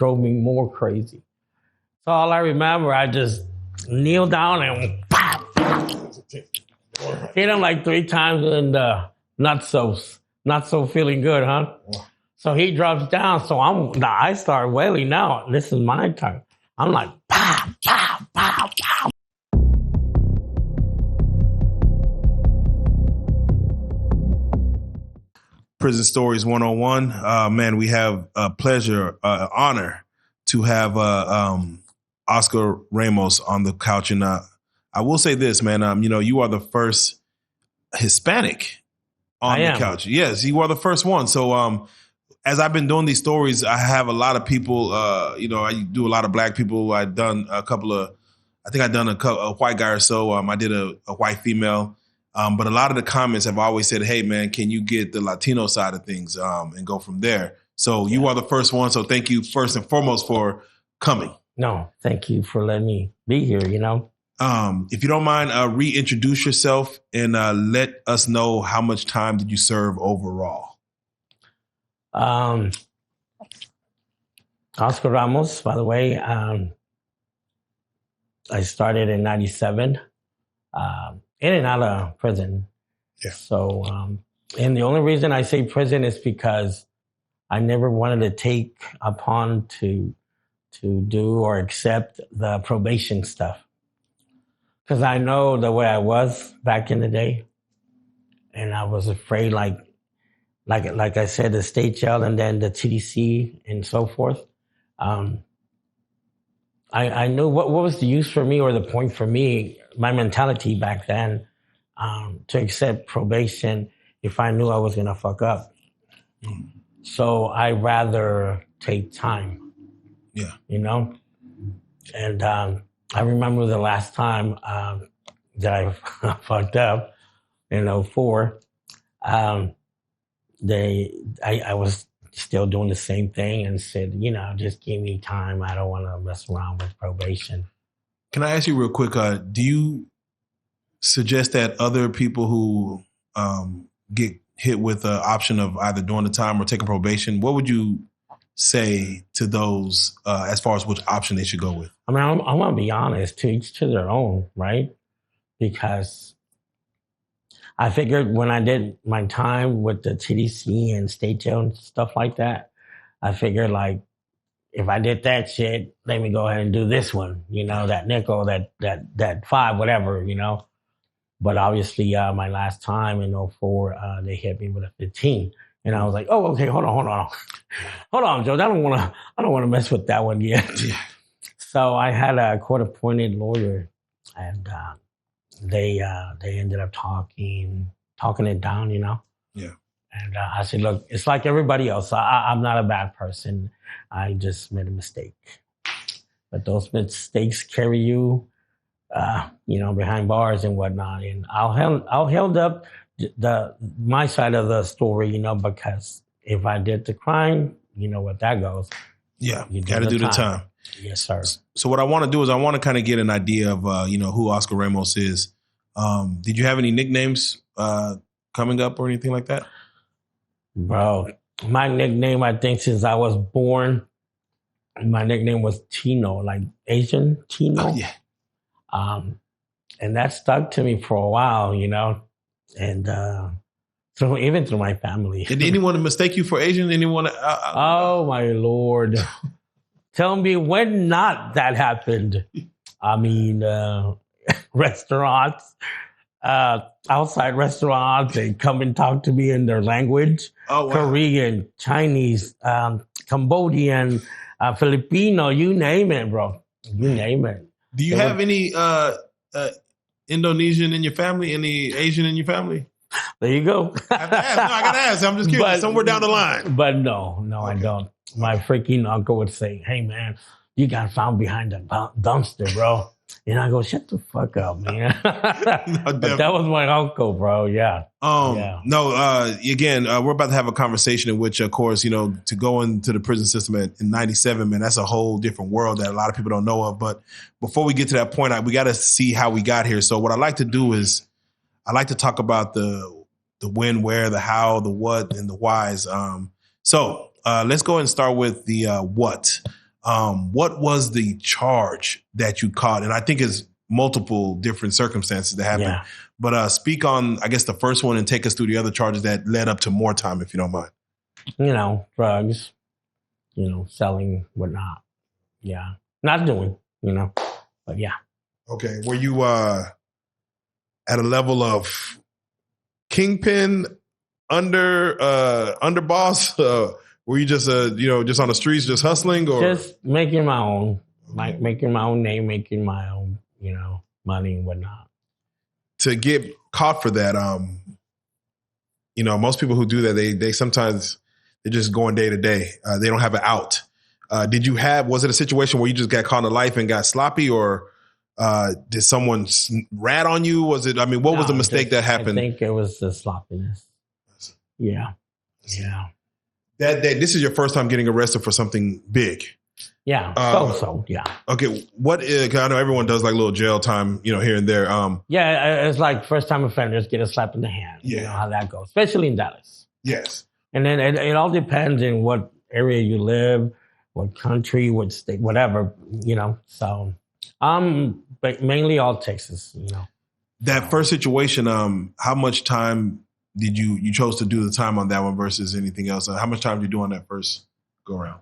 drove me more crazy. So all I remember, I just kneeled down and pop, hit him like 3 times and not so feeling good, huh? So he drops down. So I start wailing now. This is my turn. I'm like, pow, pow, pow, pow. Prison Stories 101. Man, we have a pleasure, honor to have Oscar Ramos on the couch. And I will say this, man, you are the first Hispanic on the couch. Yes, you are the first one. So as I've been doing these stories, I have a lot of people, I do a lot of black people. I've done a white guy or so. I did a white female. But a lot of the comments have always said, hey, man, can you get the Latino side of things and go from there? So you are the first one. So thank you first and foremost for coming. No, thank you for letting me be here, If you don't mind, reintroduce yourself and let us know how much time did you serve overall? Oscar Ramos, by the way, I started in 97. In and out of prison. Yeah. So, and the only reason I say prison is because I never wanted to take upon to do or accept the probation stuff. Because I know the way I was back in the day. And I was afraid, like I said, the state jail and then the TDC and so forth. I knew what was the use for me or the point for me, my mentality back then, to accept probation if I knew I was going to fuck up. So I rather take time. Yeah. And I remember the last time that I fucked up in 2004, I was still doing the same thing and said, just give me time. I don't want to mess around with probation. Can I ask you real quick, do you suggest that other people who get hit with the option of either doing the time or taking probation, what would you say to those as far as which option they should go with? I mean, I'm going to be honest, to each to their own, right? Because I figured when I did my time with the TDC and state jail and stuff like that, I figured like, if I did that shit, let me go ahead and do this one, that nickel, that 5, whatever, But obviously, my last time in 2004, they hit me with a 15. And I was like, oh, okay, hold on. Hold on, Joe. I don't want to mess with that one yet. So I had a court-appointed lawyer, and they ended up talking it down, Yeah. And I said, look, it's like everybody else. I'm not a bad person. I just made a mistake. But those mistakes carry you, behind bars and whatnot. And I'll held up my side of the story, because if I did the crime, what that goes. Yeah, you got to do the time. Yes, sir. So what I want to do is I want to kind of get an idea of, who Oscar Ramos is. Did you have any nicknames coming up or anything like that? Bro, my nickname, I think since I was born, my nickname was Chino, like Asian Chino. Oh, yeah. And that stuck to me for a while, and even through my family. Did anyone mistake you for Asian? Anyone? Oh, my Lord. Tell me when not that happened. I mean, restaurants, outside restaurants, they come and talk to me in their language. Oh, wow. Korean, Chinese, Cambodian, Filipino, you name it, bro. You name it. Do you have any Indonesian in your family? Any Asian in your family? There you go. I gotta ask. I'm just curious. Somewhere down the line. But no, I don't. My freaking uncle would say, hey, man, you got found behind the dumpster, bro. And I go, shut the fuck up, man. But that was my uncle, bro. Yeah. No, again, we're about to have a conversation in which, of course, to go into the prison system in 97, man, that's a whole different world that a lot of people don't know of. But before we get to that point, we got to see how we got here. So what I like to do is I like to talk about the when, where, the how, the what, and the whys. So let's go ahead and start with the what. What was the charge that you caught? And I think it's multiple different circumstances that happened. Yeah. But speak on, I guess, the first one and take us through the other charges that led up to more time, if you don't mind. Drugs, selling, whatnot. Yeah. Not doing, but yeah. Okay. Were you at a level of kingpin, underboss? Were you just just on the streets, just hustling, or just making my own, making my own name, making my own, money and whatnot. To get caught for that, most people who do that, they sometimes they're just going day to day. They don't have an out. Was it a situation where you just got caught in a life and got sloppy, or did someone rat on you? Was it? What was the mistake that happened? I think it was the sloppiness. Yeah. Yeah. That this is your first time getting arrested for something big. Yeah. Yeah. Okay. What is, I know everyone does like little jail time, here and there. Yeah. It's like first time offenders get a slap in the hand. Yeah. You know how that goes, especially in Dallas. Yes. And then it all depends in what area you live, what country, what state, whatever, so, but mainly all Texas, That first situation, how much time did you chose to do the time on that one versus anything else? How much time did you do on that first go around?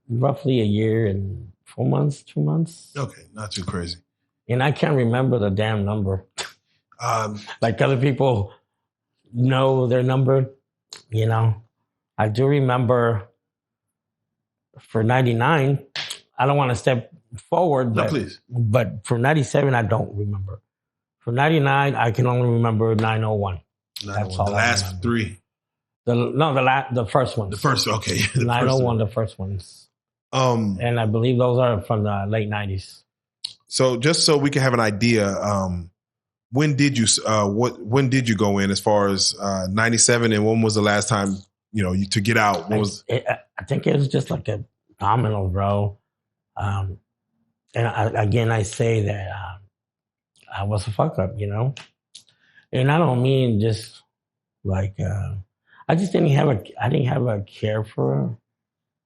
Roughly a year and 4 months, 2 months. Okay, not too crazy. And I can't remember the damn number. Like other people know their number, I do remember for 99, I don't want to step forward, no, please. But for 97, I don't remember. For 99, I can only remember 901. That's all. The last three. The first ones. The first, okay. 901, the first ones. And I believe those are from the late 90s. So just so we can have an idea, when did you go in as far as 97, and when was the last time to get out? I think it was just like a domino, bro. And I say that I was a fuck up, and I don't mean just like I just didn't have a care for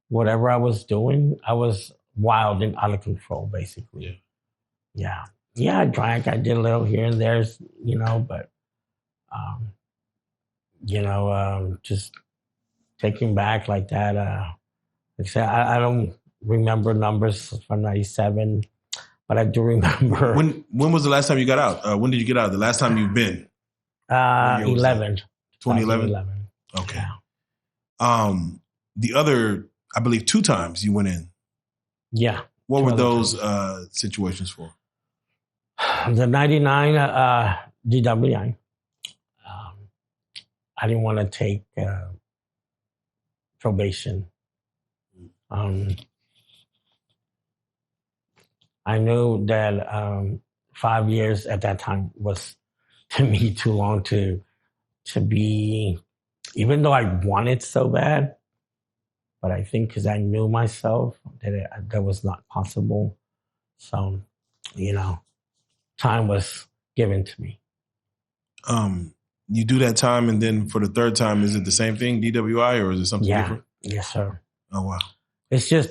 whatever I was doing. I was wild and out of control, basically. Yeah. I drank. I did a little here and there, but just taking back like that. Like I said, I don't remember numbers from 97, but I do remember. When was the last time you got out? When did you get out? The last time you've been? 11. 2011? Okay. Yeah. The other, I believe 2 times you went in. Yeah. What were those situations for? The 99 DWI. I didn't want to take probation. I knew that 5 years at that time was, to me, too long to be, even though I wanted so bad, but I think because I knew myself that was not possible. So, time was given to me. You do that time, and then for the third time, is it the same thing, DWI, or is it something different? Yes, sir. Oh, wow. It's just,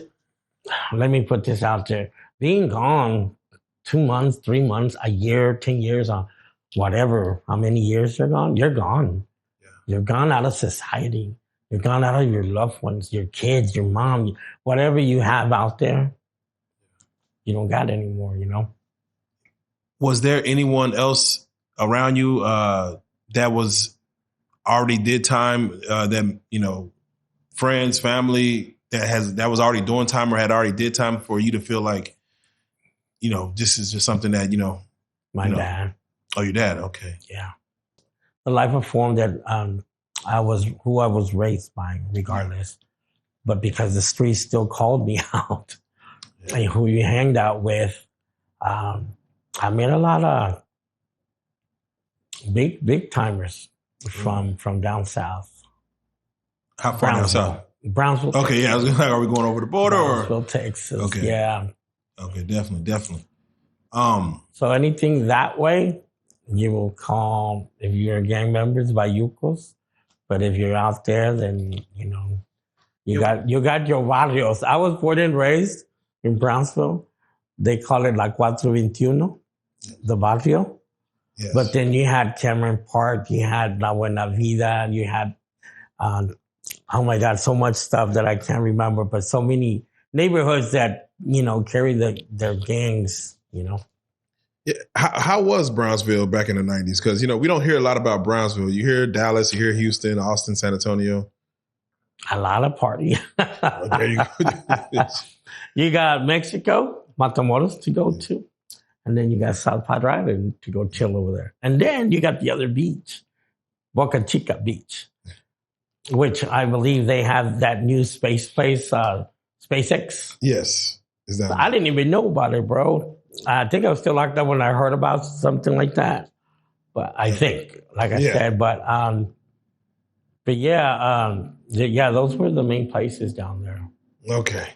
let me put this out there. Being gone 2 months, 3 months, a year, 10 years, whatever, how many years you're gone, you're gone. Yeah. You're gone out of society. You're gone out of your loved ones, your kids, your mom, whatever you have out there, you don't got anymore, Was there anyone else around you that was already did time, that, friends, family that was already doing time or had already did time for you to feel like, this is just something that, My dad. Oh, your dad. Okay. Yeah. The life of form that I was raised by, regardless. But because the streets still called me out, and who you hanged out with, I met a lot of big timers from down south. How far down south? Brownsville. Okay, yeah. I was gonna are we going over the border Brownsville, Texas. Okay. Yeah. Okay, definitely. So anything that way, you will call, if you're gang members, Bayucos. But if you're out there, then, You got your barrios. I was born and raised in Brownsville. They call it La 421, the barrio. Yes. But then you had Cameron Park, you had La Buena Vida, you had, oh my God, so much stuff that I can't remember, but so many neighborhoods that, carry their gangs, Yeah. How was Brownsville back in the 90s? Because, we don't hear a lot about Brownsville. You hear Dallas, you hear Houston, Austin, San Antonio. A lot of party. There you go. You got Mexico, Matamoros to go to. And then you got South Padre Island to go chill over there. And then you got the other beach, Boca Chica Beach, which I believe they have that new space place, SpaceX. Yes. I didn't even know about it, bro. I think I was still locked up when I heard about something like that. But I think, like I said, but yeah, those were the main places down there. Okay.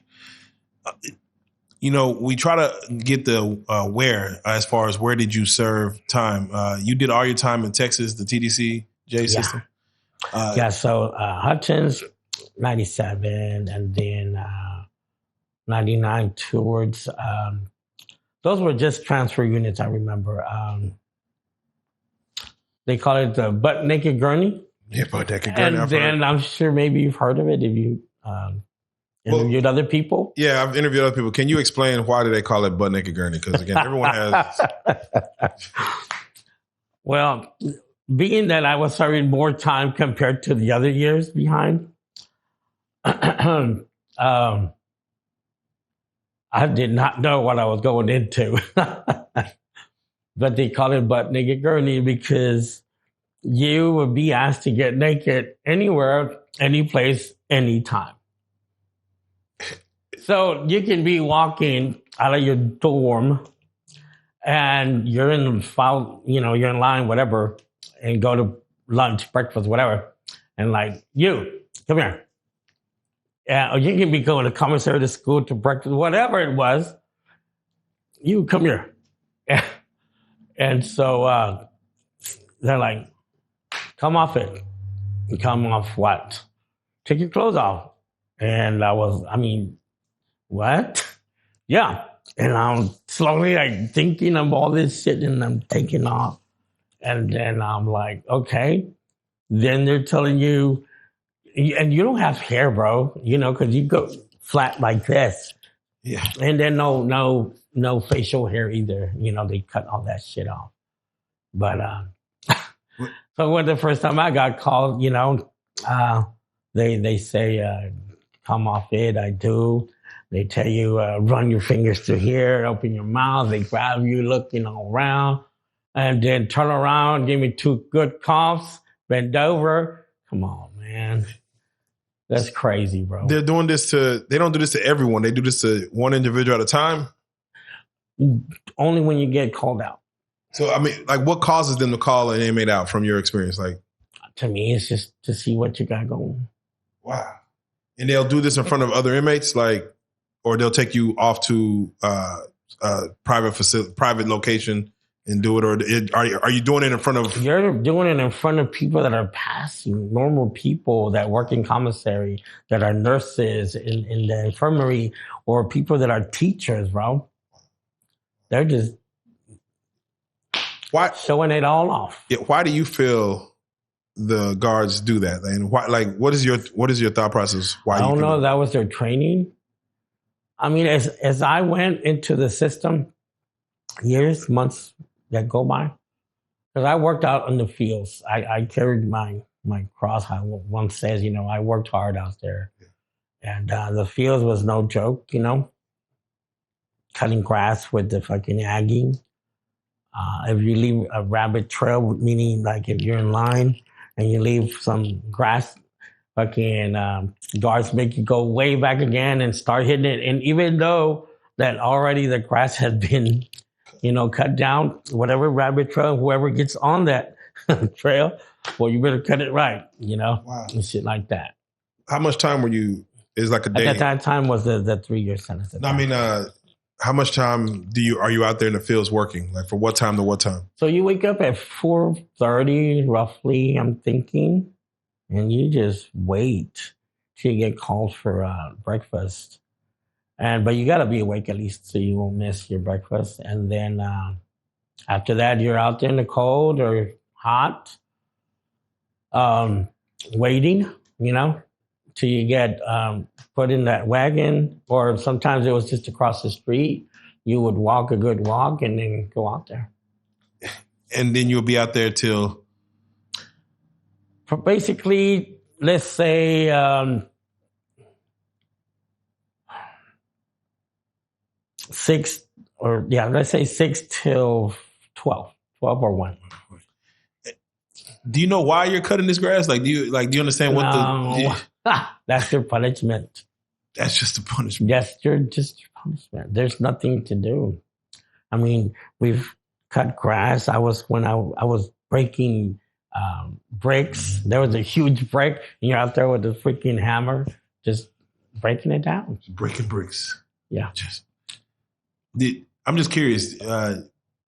We try to get the where, as far as where did you serve time. You did all your time in Texas, the TDCJ system? So Hutchins, 97, and then 99 towards, those were just transfer units, I remember. They call it the butt naked gurney. Yeah, butt naked gurney. And then I'm sure maybe you've heard of it if you interviewed other people. Yeah, I've interviewed other people. Can you explain why do they call it butt naked gurney? Because again, everyone has. Well, being that I was serving more time compared to the other years behind, I did not know what I was going into. But they call it butt naked gurney because you would be asked to get naked anywhere, any place, anytime. So you can be walking out of your dorm and you're in file, you're in line, whatever, and go to lunch, breakfast, whatever. And like, you, come here. Or you can be going to commissary to school to breakfast, whatever it was. You come here. And so they're like, come off it. Come off what? Take your clothes off. And what? Yeah. And I'm slowly thinking of all this shit and I'm taking off. And then I'm like, okay. Then they're telling you, and you don't have hair, bro, because you go flat like this. Yeah. And then no facial hair either. They cut all that shit off. But so when the first time I got called, they say, come off it. I do. They tell you, run your fingers through here, open your mouth. They grab you looking all around and then turn around, give me 2 good coughs, bend over. Come on, man. That's crazy, bro. They don't do this to everyone. They do this to one individual at a time. Only when you get called out. So, what causes them to call an inmate out from your experience? To me, it's just to see what you got going. Wow. And they'll do this in front of other inmates, or they'll take you off to private location and do it, or are you doing it in front of? You're doing it in front of people that are passing, normal people that work in commissary, that are nurses in the infirmary, or people that are teachers, bro. They're just showing it all off. Yeah, why do you feel the guards do that? And why? What is your thought process? Why? I don't know. That was their training. As I went into the system, months that go by, because I worked out in the fields. I carried my cross. One says, I worked hard out there. And the fields was no joke, cutting grass with the fucking agging. If you leave a rabbit trail, meaning if you're in line and you leave some grass, fucking guards make you go way back again and start hitting it. And even though that already the grass has been, cut down, whatever rabbit trail, whoever gets on that trail, well, you better cut it right, Wow. And shit like that. How much time were you? Is a day? At that time was the 3-year sentence. How much time are you out there in the fields working? From what time to what time? So you wake up at 4:30 roughly, I'm thinking, and you just wait. till you get called for breakfast. But you got to be awake at least so you won't miss your breakfast. And then after that, you're out there in the cold or hot, waiting, till you get put in that wagon. Or sometimes it was just across the street. You would walk a good walk and then go out there. And then you'll be out there till? For basically, let's say 6 till 12 or 1. Do you know why you're cutting this grass? Do you understand what that's your punishment. That's just a punishment. Yes, just your punishment. There's nothing to do. I mean, we've cut grass. When I was breaking bricks. There was a huge brick, and you're out there with a freaking hammer, just breaking it down. Breaking bricks. Yeah. I'm just curious.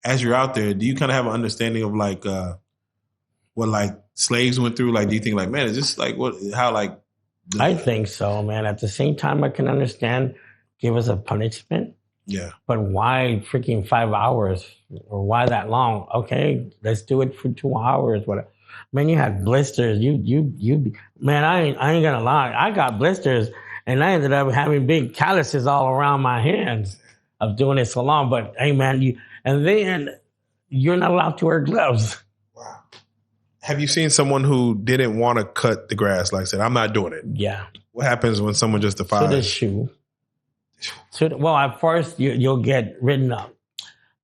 As you're out there, do you kind of have an understanding of what slaves went through? Do you think man, is this I think so, man. At the same time, I can understand. Give us a punishment. Yeah. But why freaking 5 hours? Or why that long? Okay, let's do it for 2 hours. Whatever. Man, you had blisters. Man, I ain't gonna lie. I got blisters, and I ended up having big calluses all around my hands of doing it so long. But hey, man, and then you're not allowed to wear gloves. Wow. Have you seen someone who didn't want to cut the grass? Like I said, I'm not doing it. Yeah. What happens when someone just defies? To the shoe. At first you'll get written up,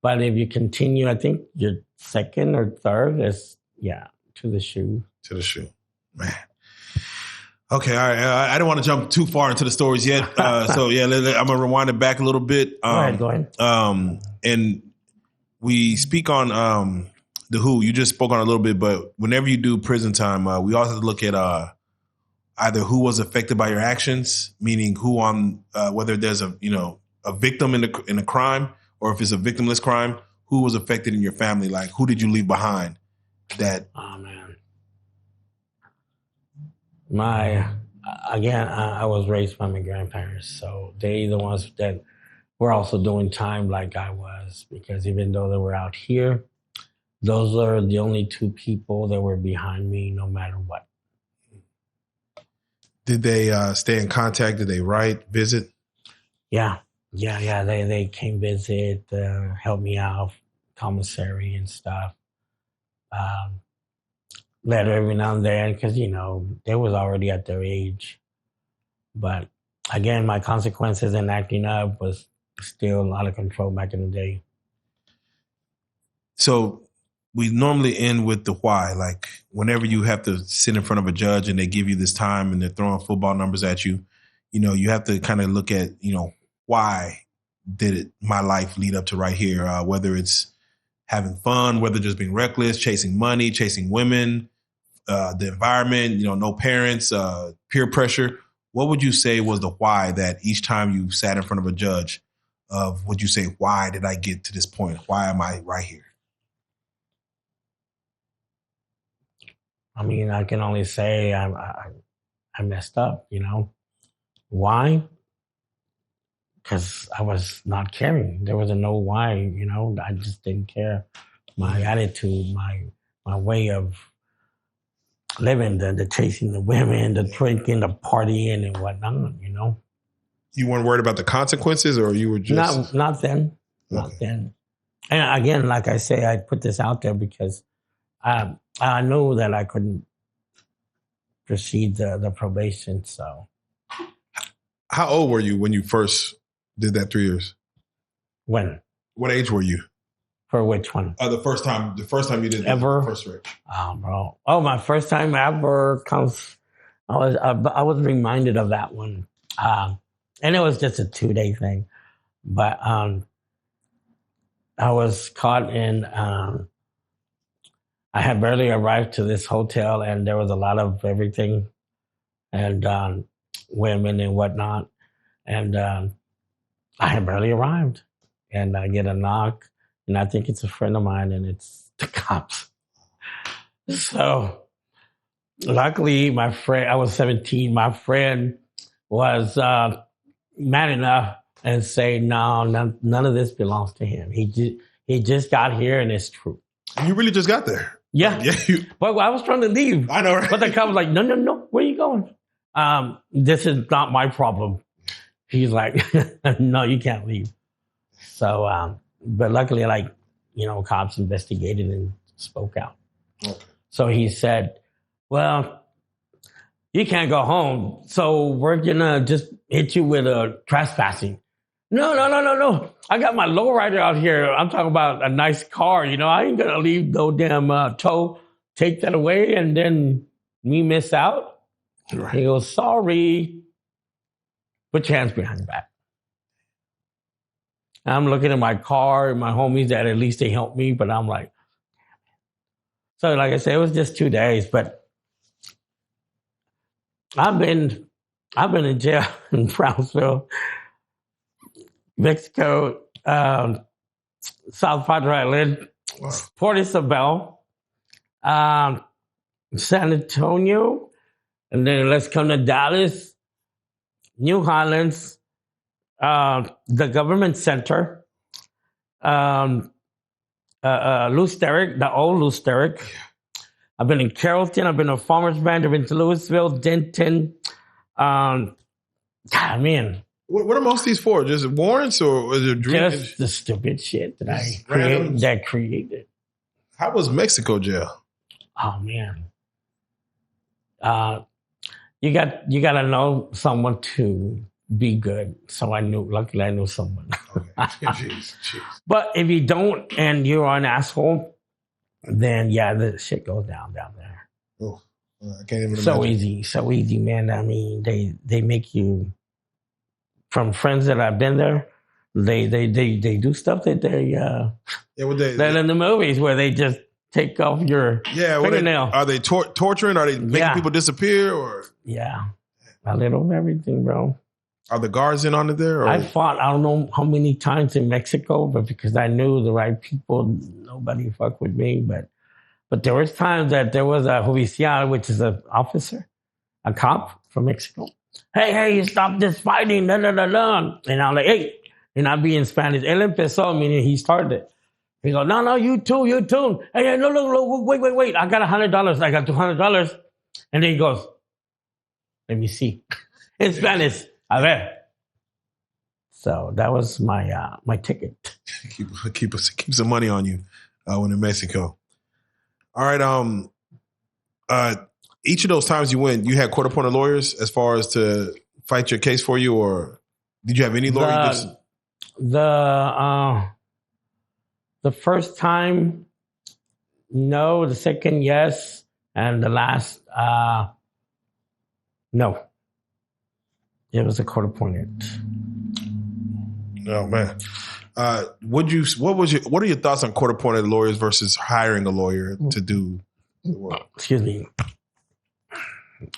but if you continue, I think your second or third is to the shoe. To the shoe, man. Okay, all right. I don't want to jump too far into the stories yet, I'm gonna rewind it back a little bit. Go ahead. And we speak on the who. You just spoke on a little bit, but whenever you do prison time, we also look at either who was affected by your actions, meaning who on whether there's a victim in a crime, or if it's a victimless crime, who was affected in your family. Like, who did you leave behind? Oh man, I was raised by my grandparents, so they the ones that were also doing time like I was, because even though they were out here, those are the only two people that were behind me, no matter what. Did they stay in contact? Did they write, visit? Yeah. They came visit, help me out, commissary and stuff. Letter every now and then, because, they was already at their age. But again, my consequences in acting up was still out of control back in the day. So we normally end with the why. Like, whenever you have to sit in front of a judge and they give you this time and they're throwing football numbers at you, you have to kind of look at, why did my life lead up to right here? Whether it's having fun, whether just being reckless, chasing money, chasing women, the environment, no parents, peer pressure. What would you say was the why that each time you sat in front of a judge would you say, why did I get to this point? Why am I right here? I mean, I can only say I messed up, Why? Because I was not caring. There was a no why, I just didn't care. My attitude, my way of living, the chasing the women, the drinking, the partying and whatnot, You weren't worried about the consequences, or you were just... Not then. Okay. Not then. And again, like I say, I put this out there because I knew that I couldn't proceed the probation, so. How old were you when you first did that 3 years? When? What age were you? For which one? The first time you did ever? The first race. Oh, bro. Oh, my first time ever comes. I was reminded of that one. And it was just a 2-day thing. But I was caught in, I had barely arrived to this hotel, and there was a lot of everything and women and whatnot. And I had barely arrived, and I get a knock, and I think it's a friend of mine, and it's the cops. So luckily, my friend, I was 17. My friend was man enough and say, no, none of this belongs to him. He just got here, and it's true. You really just got there. Yeah. But I was trying to leave. I know, right? But the cop was like, no, where are you going? This is not my problem. He's like, no, you can't leave. So, but luckily, cops investigated and spoke out. Okay. So he said, well, you can't go home, so we're going to just hit you with a trespassing. No. I got my lowrider out here. I'm talking about a nice car. I ain't going to leave no damn tow, take that away, and then me miss out. Right. He goes, sorry. Put your hands behind your back. I'm looking at my car and my homies that at least they helped me, but I'm like, so like I said, it was just 2 days, but I've been in jail in Brownsville, Mexico, South Padre Island, wow. Port Isabel, San Antonio, and then let's come to Dallas, New Highlands, the government center, Lusteric, the old Lusteric. I've been in Carrollton. I've been to Farmers Branch. I've been to Louisville, Denton. God, man. What are most of these for? Just warrants or is it dreams? Just the stupid shit that I created. How was Mexico jail? Oh man. You got to know someone to be good. So luckily I knew someone. Okay. Jeez. But if you don't and you're an asshole, then yeah, the shit goes down there. Oh, I can't even imagine. So easy, man. I mean, they make you, from friends that I've been there, they do stuff that they're in the movies where they just take off your fingernail. Are they torturing? Are they making people disappear? Or a little of everything, bro. Are the guards in on it there? Or? I fought, I don't know how many times in Mexico, but because I knew the right people, nobody fucked with me. But there was times that there was a judicial, which is an officer, a cop from Mexico. Hey, you stop this fighting, da. And I'm like, hey, and I'd be in Spanish. Él empezó, meaning he started it. He goes, no, you too. Hey, no, wait. I got $100. I got $200. And then he goes, let me see. In Spanish. A ver. So that was my ticket. keep some money on you when in Mexico. All right. Each of those times you went, you had court-appointed lawyers as far as to fight your case for you, or did you have any lawyers? The first time, no. The second, yes, and the last, no. It was a court-appointed. Oh man, what are your thoughts on court-appointed lawyers versus hiring a lawyer to do the work? Excuse me.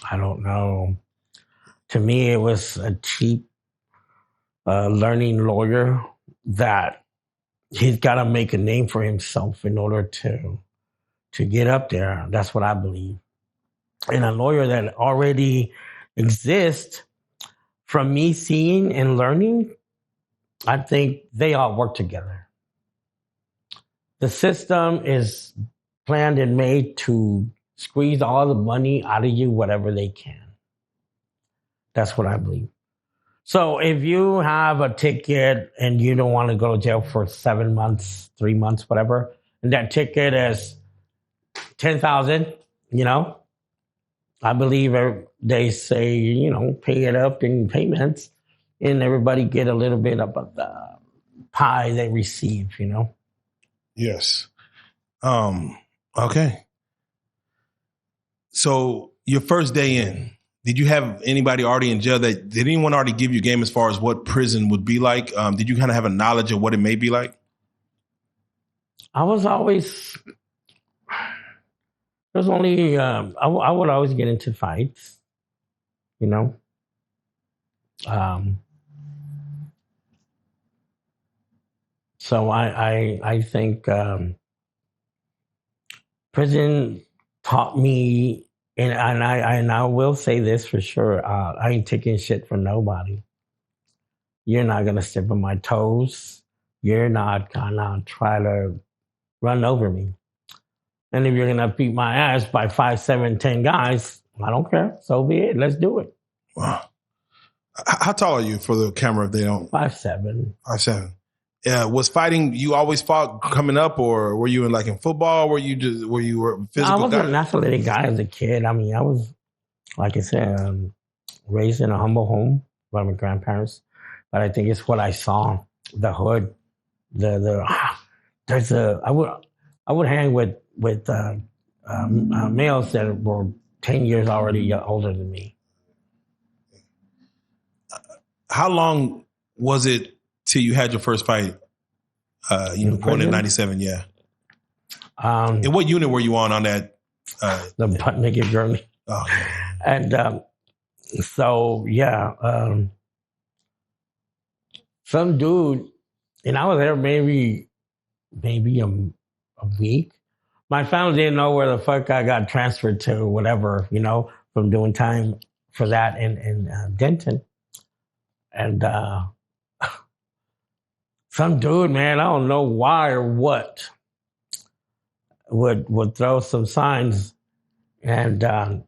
I don't know. To me, it was a cheap learning lawyer that he's got to make a name for himself in order to get up there. That's what I believe. And a lawyer that already exists, from me seeing and learning, I think they all work together. The system is planned and made to squeeze all the money out of you, whatever they can. That's what I believe. So if you have a ticket and you don't want to go to jail for 7 months, 3 months, whatever, and that ticket is $10,000, I believe they say, pay it up in payments and everybody get a little bit of the pie they receive, Yes. Okay. So your first day in, did you have anybody already in jail did anyone already give you a game as far as what prison would be like? Did you kind of have a knowledge of what it may be like? I was always, there's only, I would always get into fights, So I think prison taught me And I will say this for sure. I ain't taking shit from nobody. You're not gonna step on my toes. You're not gonna try to run over me. And if you're gonna beat my ass by 5, 7, 10 guys, I don't care. So be it. Let's do it. Wow. How tall are you for the camera if they don't? 5'7". 5'7". Yeah. Was fighting, you always fought coming up, or were you in football? Were you a physical I was guy? an athletic guy as a kid. I mean, I was, like I said, raised in a humble home by my grandparents. But I think it's what I saw, the hood, I would hang with males that were 10 years already older than me. How long was it till you had your first fight? Going in 97, yeah. And what unit were you on that? The butt naked journey. Oh, yeah. And so, yeah. Some dude, and I was there maybe a week. My family didn't know where the fuck I got transferred to, whatever, from doing time for that in Denton. And some dude, man, I don't know why or what, would throw some signs. And I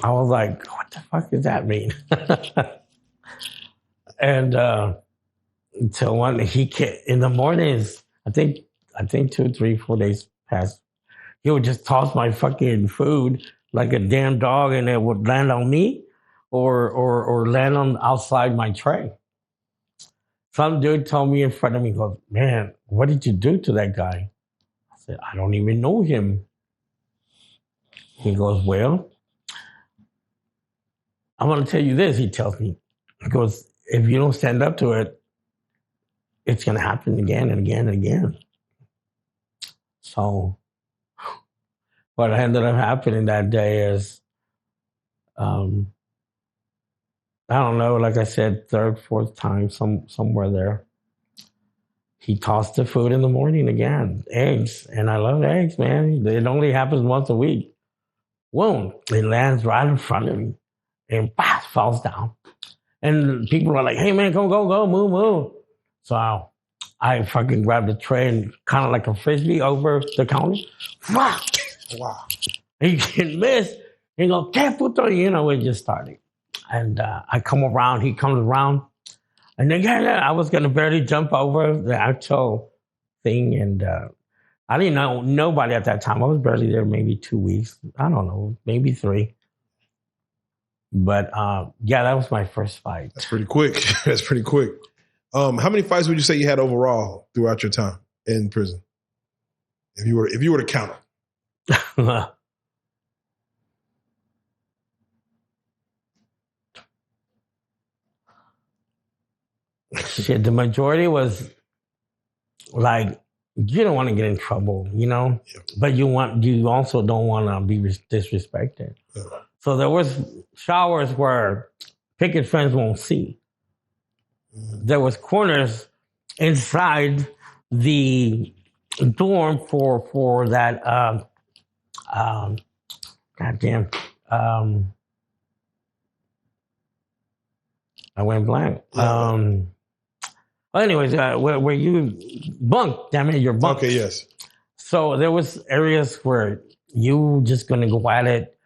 was like, what the fuck does that mean? And until one in the mornings, I think 2, 3, 4 days passed. He would just toss my fucking food like a damn dog, and it would land on me or land on outside my tray. Some dude told me in front of me, goes, man, what did you do to that guy? I said, I don't even know him. He goes, well, I'm going to tell you this, he tells me. He goes, if you don't stand up to it, it's going to happen again and again and again. So what ended up happening that day is, I don't know, like I said, 3rd, 4th time, somewhere there. He tossed the food in the morning again, eggs. And I love eggs, man. It only happens once a week. Boom, it lands right in front of me and falls down. And people are like, hey, man, go, move. So I fucking grabbed the tray and kind of like a frisbee over the counter. Wow. He didn't miss. He go, ¿Qué puto? It just started. And I come around, he comes around. And then, I was going to barely jump over the actual thing. And I didn't know nobody at that time. I was barely there maybe 2 weeks. I don't know, maybe 3. But that was my first fight. That's pretty quick. How many fights would you say you had overall throughout your time in prison? If you were to count them. Shit, the majority was like, you don't want to get in trouble, Yeah. But you also don't want to be disrespected. Yeah. So there was showers where picket fence won't see. There was corners inside the dorm for that goddamn I went blank. Well, anyways, where you bunk, damn it, you're bunk. Okay, yes. So there was areas where you just gonna go at it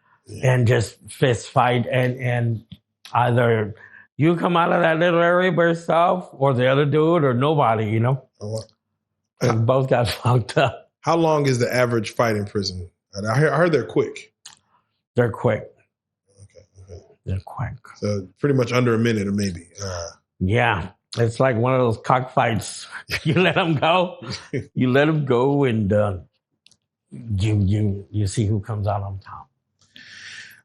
and just fist fight, and either you come out of that little area by yourself, or the other dude, or nobody, And both got fucked up. How long is the average fight in prison? I heard they're quick. They're quick. Okay. They're quick. So pretty much under a minute, or maybe. Yeah. It's like one of those cockfights. You let them go. You let them go, and you see who comes out on top.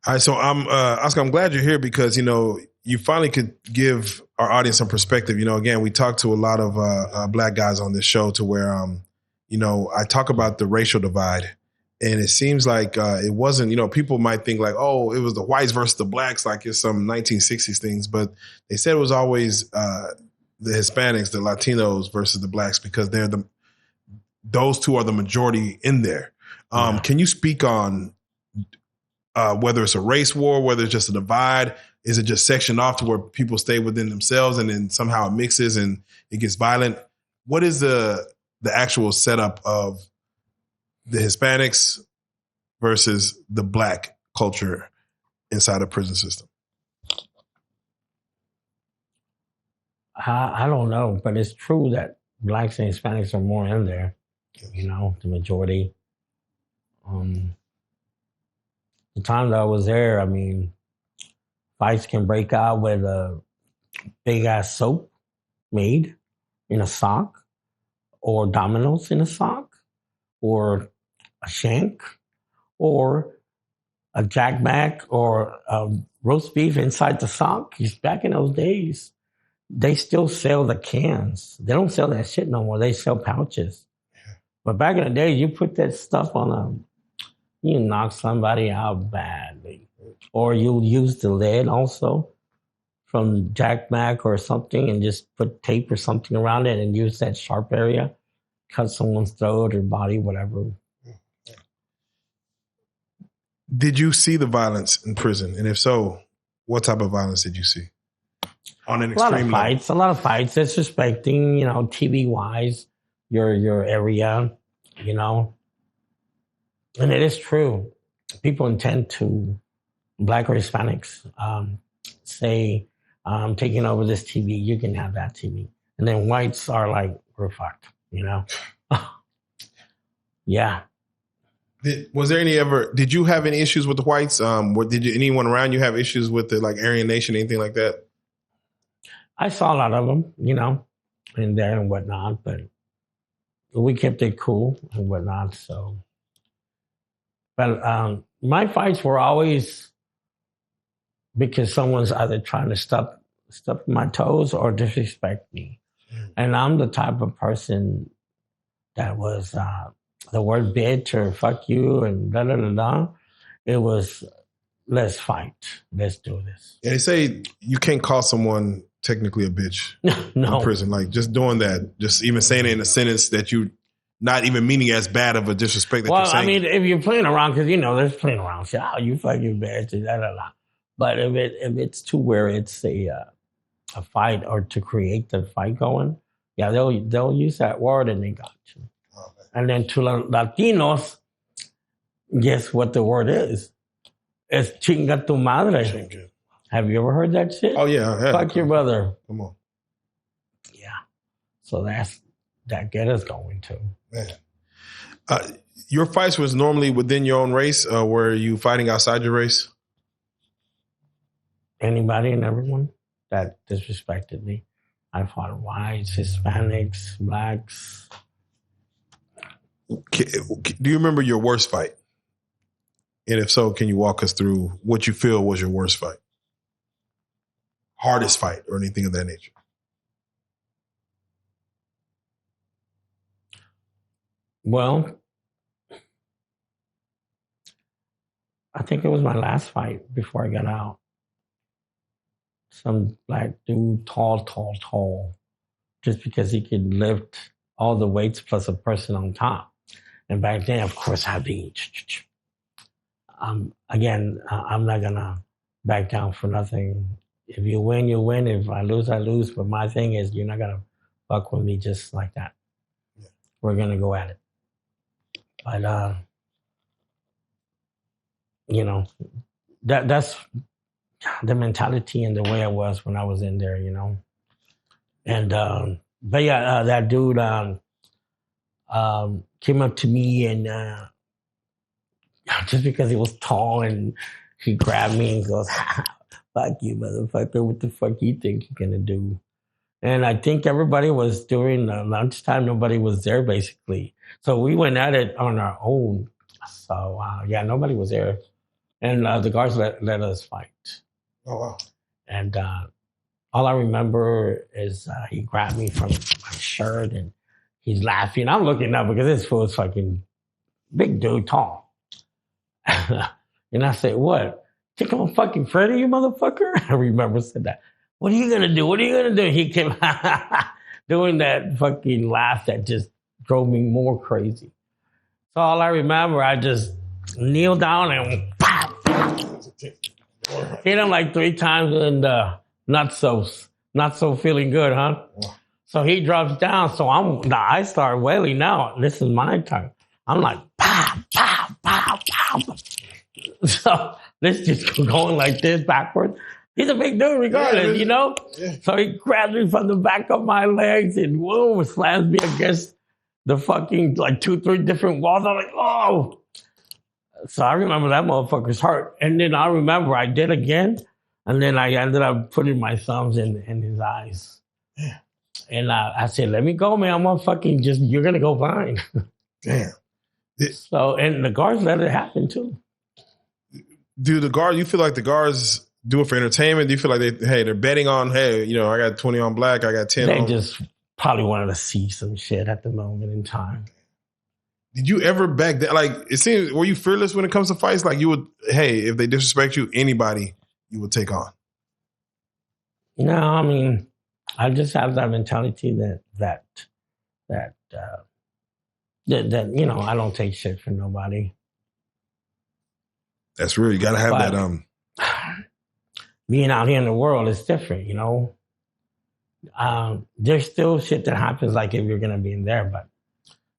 All right, so Oscar, I'm glad you're here because you finally could give our audience some perspective. Again, we talk to a lot of black guys on this show to where I talk about the racial divide, and it seems like it wasn't. People might think like, oh, it was the whites versus the blacks, like it's some 1960s things, but they said it was always the Hispanics, the Latinos versus the blacks, because those two are the majority in there. Can you speak on whether it's a race war, whether it's just a divide? Is it just sectioned off to where people stay within themselves and then somehow it mixes and it gets violent? What is the actual setup of the Hispanics versus the Black culture inside a prison system? I don't know, but it's true that Blacks and Hispanics are more in there. You know, the majority. The time that I was there, I mean, fights can break out with a big ass soap made in a sock, or dominoes in a sock, or a shank, or a jackback, or a roast beef inside the sock. Back in those days, they still sell the cans. They don't sell that shit no more. They sell pouches. But back in the day, you put that stuff on you knock somebody out badly. Or you'll use the lid also from Jack Mac or something and just put tape or something around it and use that sharp area, cut someone's throat or body, whatever. Did you see the violence in prison? And if so, what type of violence did you see? On an extreme level? A lot of fights, disrespecting, TV-wise, your area, And it is true. People intend to, Black or Hispanics, say, I'm taking over this TV, you can have that TV. And then whites are like, we're fucked, Yeah. Did you have any issues with the whites? Did anyone around you have issues with the Aryan Nation, anything like that? I saw a lot of them, in there and whatnot, but we kept it cool and whatnot, so. But my fights were always because someone's either trying to step my toes or disrespect me. And I'm the type of person that was the word bitch or fuck you and da da da da. It was, let's fight. Let's do this. Yeah, they say you can't call someone technically a bitch no. in prison. Like just doing that, just even saying it in a sentence that you not even meaning as bad of a disrespect that you're saying. I mean, if you're playing around, because there's playing around. Say, oh, you fucking bitch, da da da. But if it's to where it's a fight or to create the fight going, yeah, they'll use that word and they got you. Oh, and then to Latinos, guess what the word is? It's chinga tu madre. Chinga. Have you ever heard that shit? Oh yeah, fuck your brother. Come on. Yeah. So that get us going too. Man. Your fights was normally within your own race, or were you fighting outside your race? Anybody and everyone that disrespected me. I fought whites, Hispanics, Blacks. Do you remember your worst fight? And if so, can you walk us through what you feel was your worst fight? Hardest fight or anything of that nature? Well, I think it was my last fight before I got out. Some Black dude, tall, just because he could lift all the weights plus a person on top. And back then, of course, I'd be, again, I'm not going to back down for nothing. If you win, you win. If I lose, I lose. But my thing is, you're not going to fuck with me just like that. Yeah. We're going to go at it. But, that's the mentality and the way I was when I was in there, And, but yeah, that dude came up to me and just because he was tall and he grabbed me and goes, fuck you, motherfucker. What the fuck you think you're going to do? And I think everybody was during lunchtime. Nobody was there, basically. So we went at it on our own. So, nobody was there. And the guards let us fight. Oh, wow. And all I remember is he grabbed me from my shirt and he's laughing. I'm looking up because this fool's fucking big dude, tall. And I said, what? Think I'm a fucking Freddy, you motherfucker? I remember said that. What are you going to do? What are you going to do? He came doing that fucking laugh that just drove me more crazy. So all I remember, I just kneeled down and pop. Hit him like 3 times and not so feeling good, huh? So he drops down. So I start wailing now. This is my turn. I'm like, pow, pow, pow, pow. So this just going like this backwards. He's a big dude regardless, you know? Yeah. So he grabs me from the back of my legs and whoa, slams me against the fucking like 2-3 different walls. I'm like, oh. So I remember that motherfucker's hurt. And then I remember I did again. And then I ended up putting my thumbs in his eyes. Yeah. And I said, let me go, man. I'm gonna fucking you're gonna go fine. Damn. So, and the guards let it happen too. Do the guard, you feel like the guards do it for entertainment? Do you feel like they're betting on, hey, you know, I got 20 on black, I got 10 they on... They just probably wanted to see some shit at the moment in time. Did you ever back then, like, it seems, were you fearless when it comes to fights? Like you would, hey, if they disrespect you, anybody you would take on? No, I mean, I just have that mentality that you know, I don't take shit from nobody. That's real. You gotta have that. Being out here in the world is different, you know. There's still shit that happens like if you're gonna be in there, but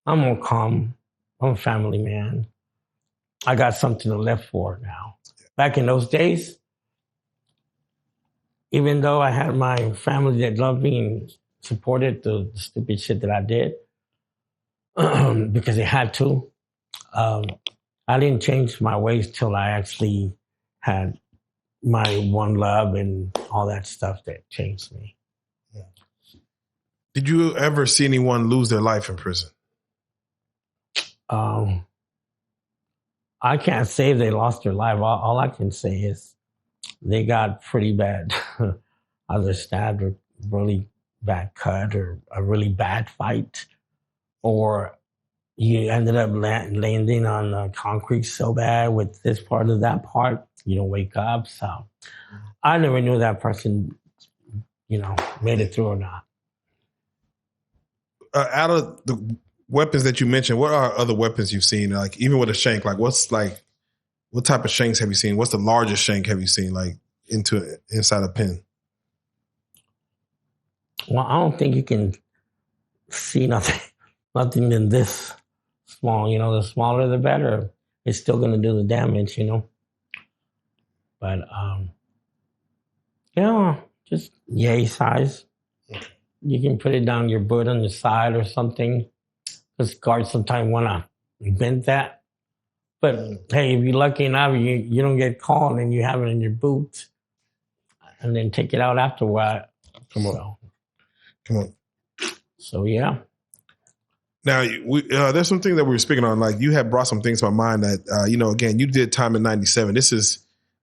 I'm more calm. I'm a family man. I got something to live for now. Back in those days, even though I had my family that loved me and supported the stupid shit that I did, because they had to, I didn't change my ways till I actually had my one love and all that stuff that changed me. Yeah. Did you ever see anyone lose their life in prison? I can't say they lost their life. All I can say is they got pretty bad, either stabbed or really bad cut or a really bad fight, or you ended up landing on concrete so bad with this part of that part, you don't wake up. So I never knew that person, you know, made it through or not. Out of the weapons that you mentioned, what are other weapons you've seen? Like even with a shank, like what type of shanks have you seen? What's the largest shank have you seen, like inside a pen? Well, I don't think you can see nothing in this small. You know, the smaller the better. It's still going to do the damage, you know. But yeah, just yay size. You can put it down your boot on the side or something. Because guards sometimes want to bend that. But hey, if you're lucky enough, you don't get caught and you have it in your boot and then take it out after a while. Come on. So, yeah. Now, there's something that we were speaking on. Like, you had brought some things to my mind that, you know, again, you did time in 97. This is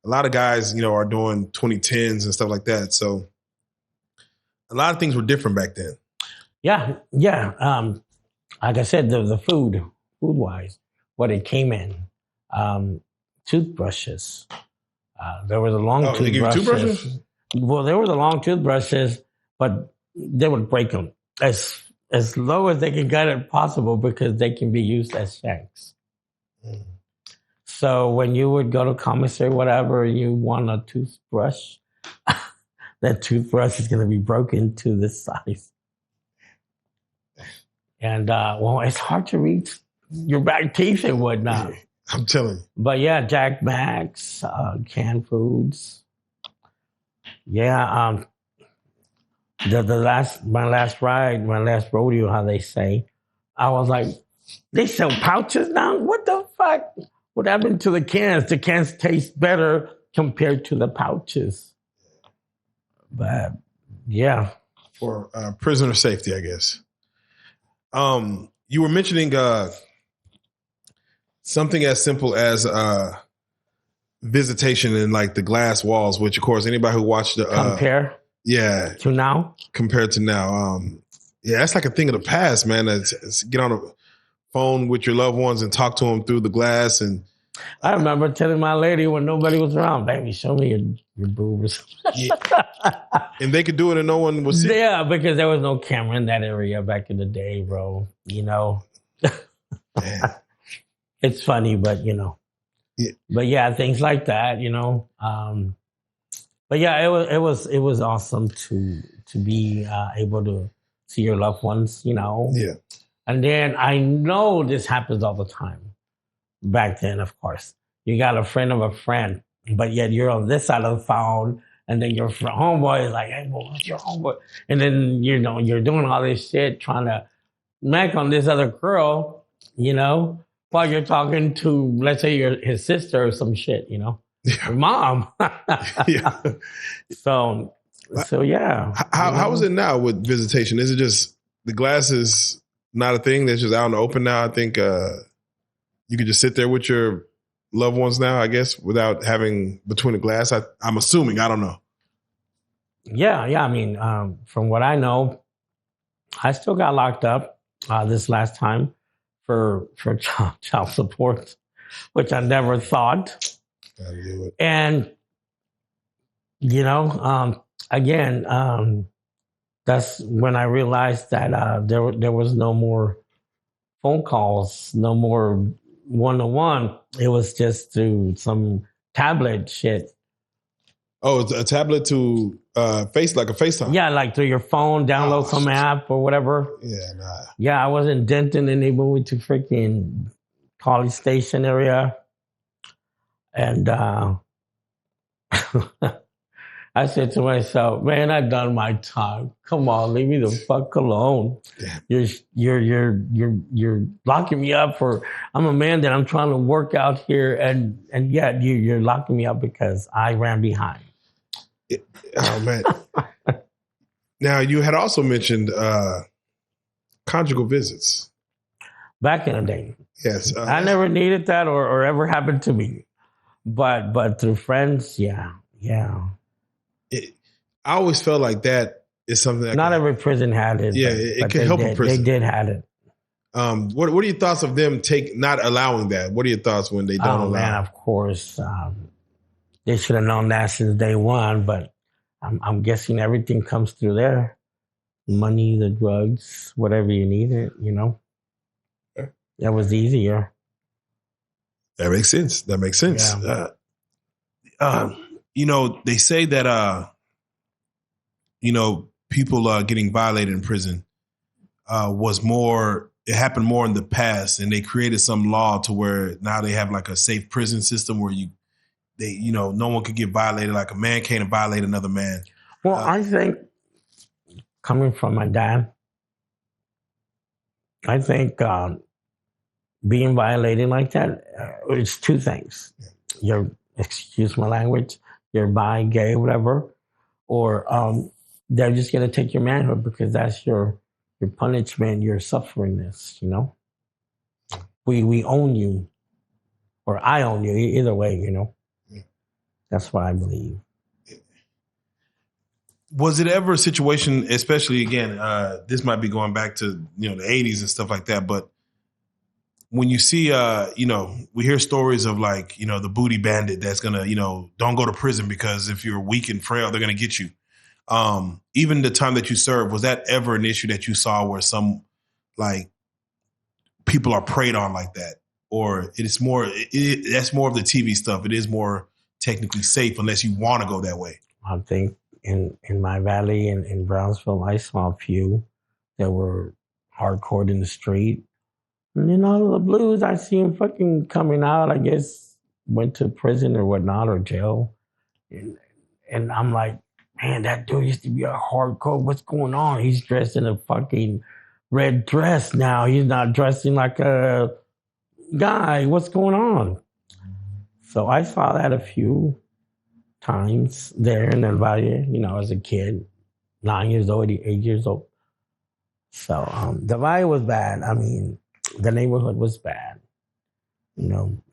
a lot of guys, you know, are doing 2010s and stuff like that. So a lot of things were different back then. Yeah. Like I said, the food-wise, what it came in, toothbrushes. There were the long toothbrushes. They give you toothbrushes? Well, there were the long toothbrushes, but they would break them as low as they can get it possible because they can be used as shanks. Mm. So when you would go to commissary, whatever, you want a toothbrush, that toothbrush is going to be broken to this size. And, well, it's hard to reach your back teeth and whatnot. I'm telling you. But yeah, Jack bags, canned foods. Yeah, my last rodeo, how they say, I was like, they sell pouches now? What the fuck? What happened to the cans? The cans taste better compared to the pouches. But yeah. For prisoner safety, I guess. You were mentioning something as simple as visitation and like the glass walls, which of course anybody who watched the compare to now, compared to now, yeah, that's like a thing of the past, man. It's get on a phone with your loved ones and talk to them through the glass. And I remember telling my lady when nobody was around, baby, show me your boobs. Yeah. And they could do it and no one would see. Yeah, because there was no camera in that area back in the day, bro. You know, it's funny, but you know, Yeah. But yeah, things like that, you know. But yeah, it was awesome to be able to see your loved ones, you know. Yeah. And then I know this happens all the time. Back then, of course, you got a friend of a friend, but yet you're on this side of the phone, and then your homeboy is like, "Hey, well, what's your homeboy?" And then you know you're doing all this shit trying to mac on this other girl, you know, while you're talking to, let's say, his sister or some shit, you know, your mom. Yeah. So yeah. How is it now with visitation? Is it just the glass is not a thing that's just out in the open now? I think you could just sit there with your loved ones now, I guess, without having between the glass. I'm assuming. I don't know. Yeah. I mean, from what I know, I still got locked up this last time for child support, which I never thought. Gotta do it. And you know, again, that's when I realized that there was no more phone calls, no more one-on-one. It was just through some tablet shit. Oh, it's a tablet to like a FaceTime. Yeah, like through your phone, download some app or whatever. Yeah, nah. Yeah, I was in Denton and they moved to freaking College Station area. And I said to myself, man, I've done my time. Come on, leave me the fuck alone. Yeah. You're locking me up for, I'm a man that I'm trying to work out here, and yet you're locking me up because I ran behind. Oh man. Now you had also mentioned conjugal visits. Back in the day. Yes. I never needed that or ever happened to me. But through friends, yeah. I always felt like that is something that not every prison had it. Yeah, it can help a prison. They did have it. What are your thoughts of them not allowing that? What are your thoughts when they don't allow? Man, of course, they should have known that since day one. But I'm guessing everything comes through there: money, the drugs, whatever you needed. You know, that was easier. That makes sense. Yeah. You know, they say that people getting violated in prison it happened more in the past, and they created some law to where now they have like a safe prison system where no one could get violated, like a man can't violate another man. Well, I think coming from my dad, I think being violated like that, it's two things. You're, excuse my language, you're bi, gay, whatever, or they're just going to take your manhood because that's your punishment, your sufferingness, you know? We own you, or I own you, either way, you know? That's what I believe. Was it ever a situation, especially again, this might be going back to, the 80s and stuff like that, but when you see, we hear stories of like, the booty bandit that's going to, don't go to prison because if you're weak and frail, they're going to get you. Even the time that you served, was that ever an issue that you saw where some like people are preyed on like that? Or that's more of the TV stuff. It is more technically safe unless you want to go that way. I think in my valley in Brownsville, I saw a few that were hardcore in the street. And then all of the blues, I see them fucking coming out, I guess, went to prison or whatnot, or jail. And I'm like, man, that dude used to be a hardcore. What's going on? He's dressed in a fucking red dress now. He's not dressing like a guy. What's going on? So I saw that a few times there in El Valle, as a kid, 9 years old, 8 years old. So the Valle was bad. I mean, the neighborhood was bad.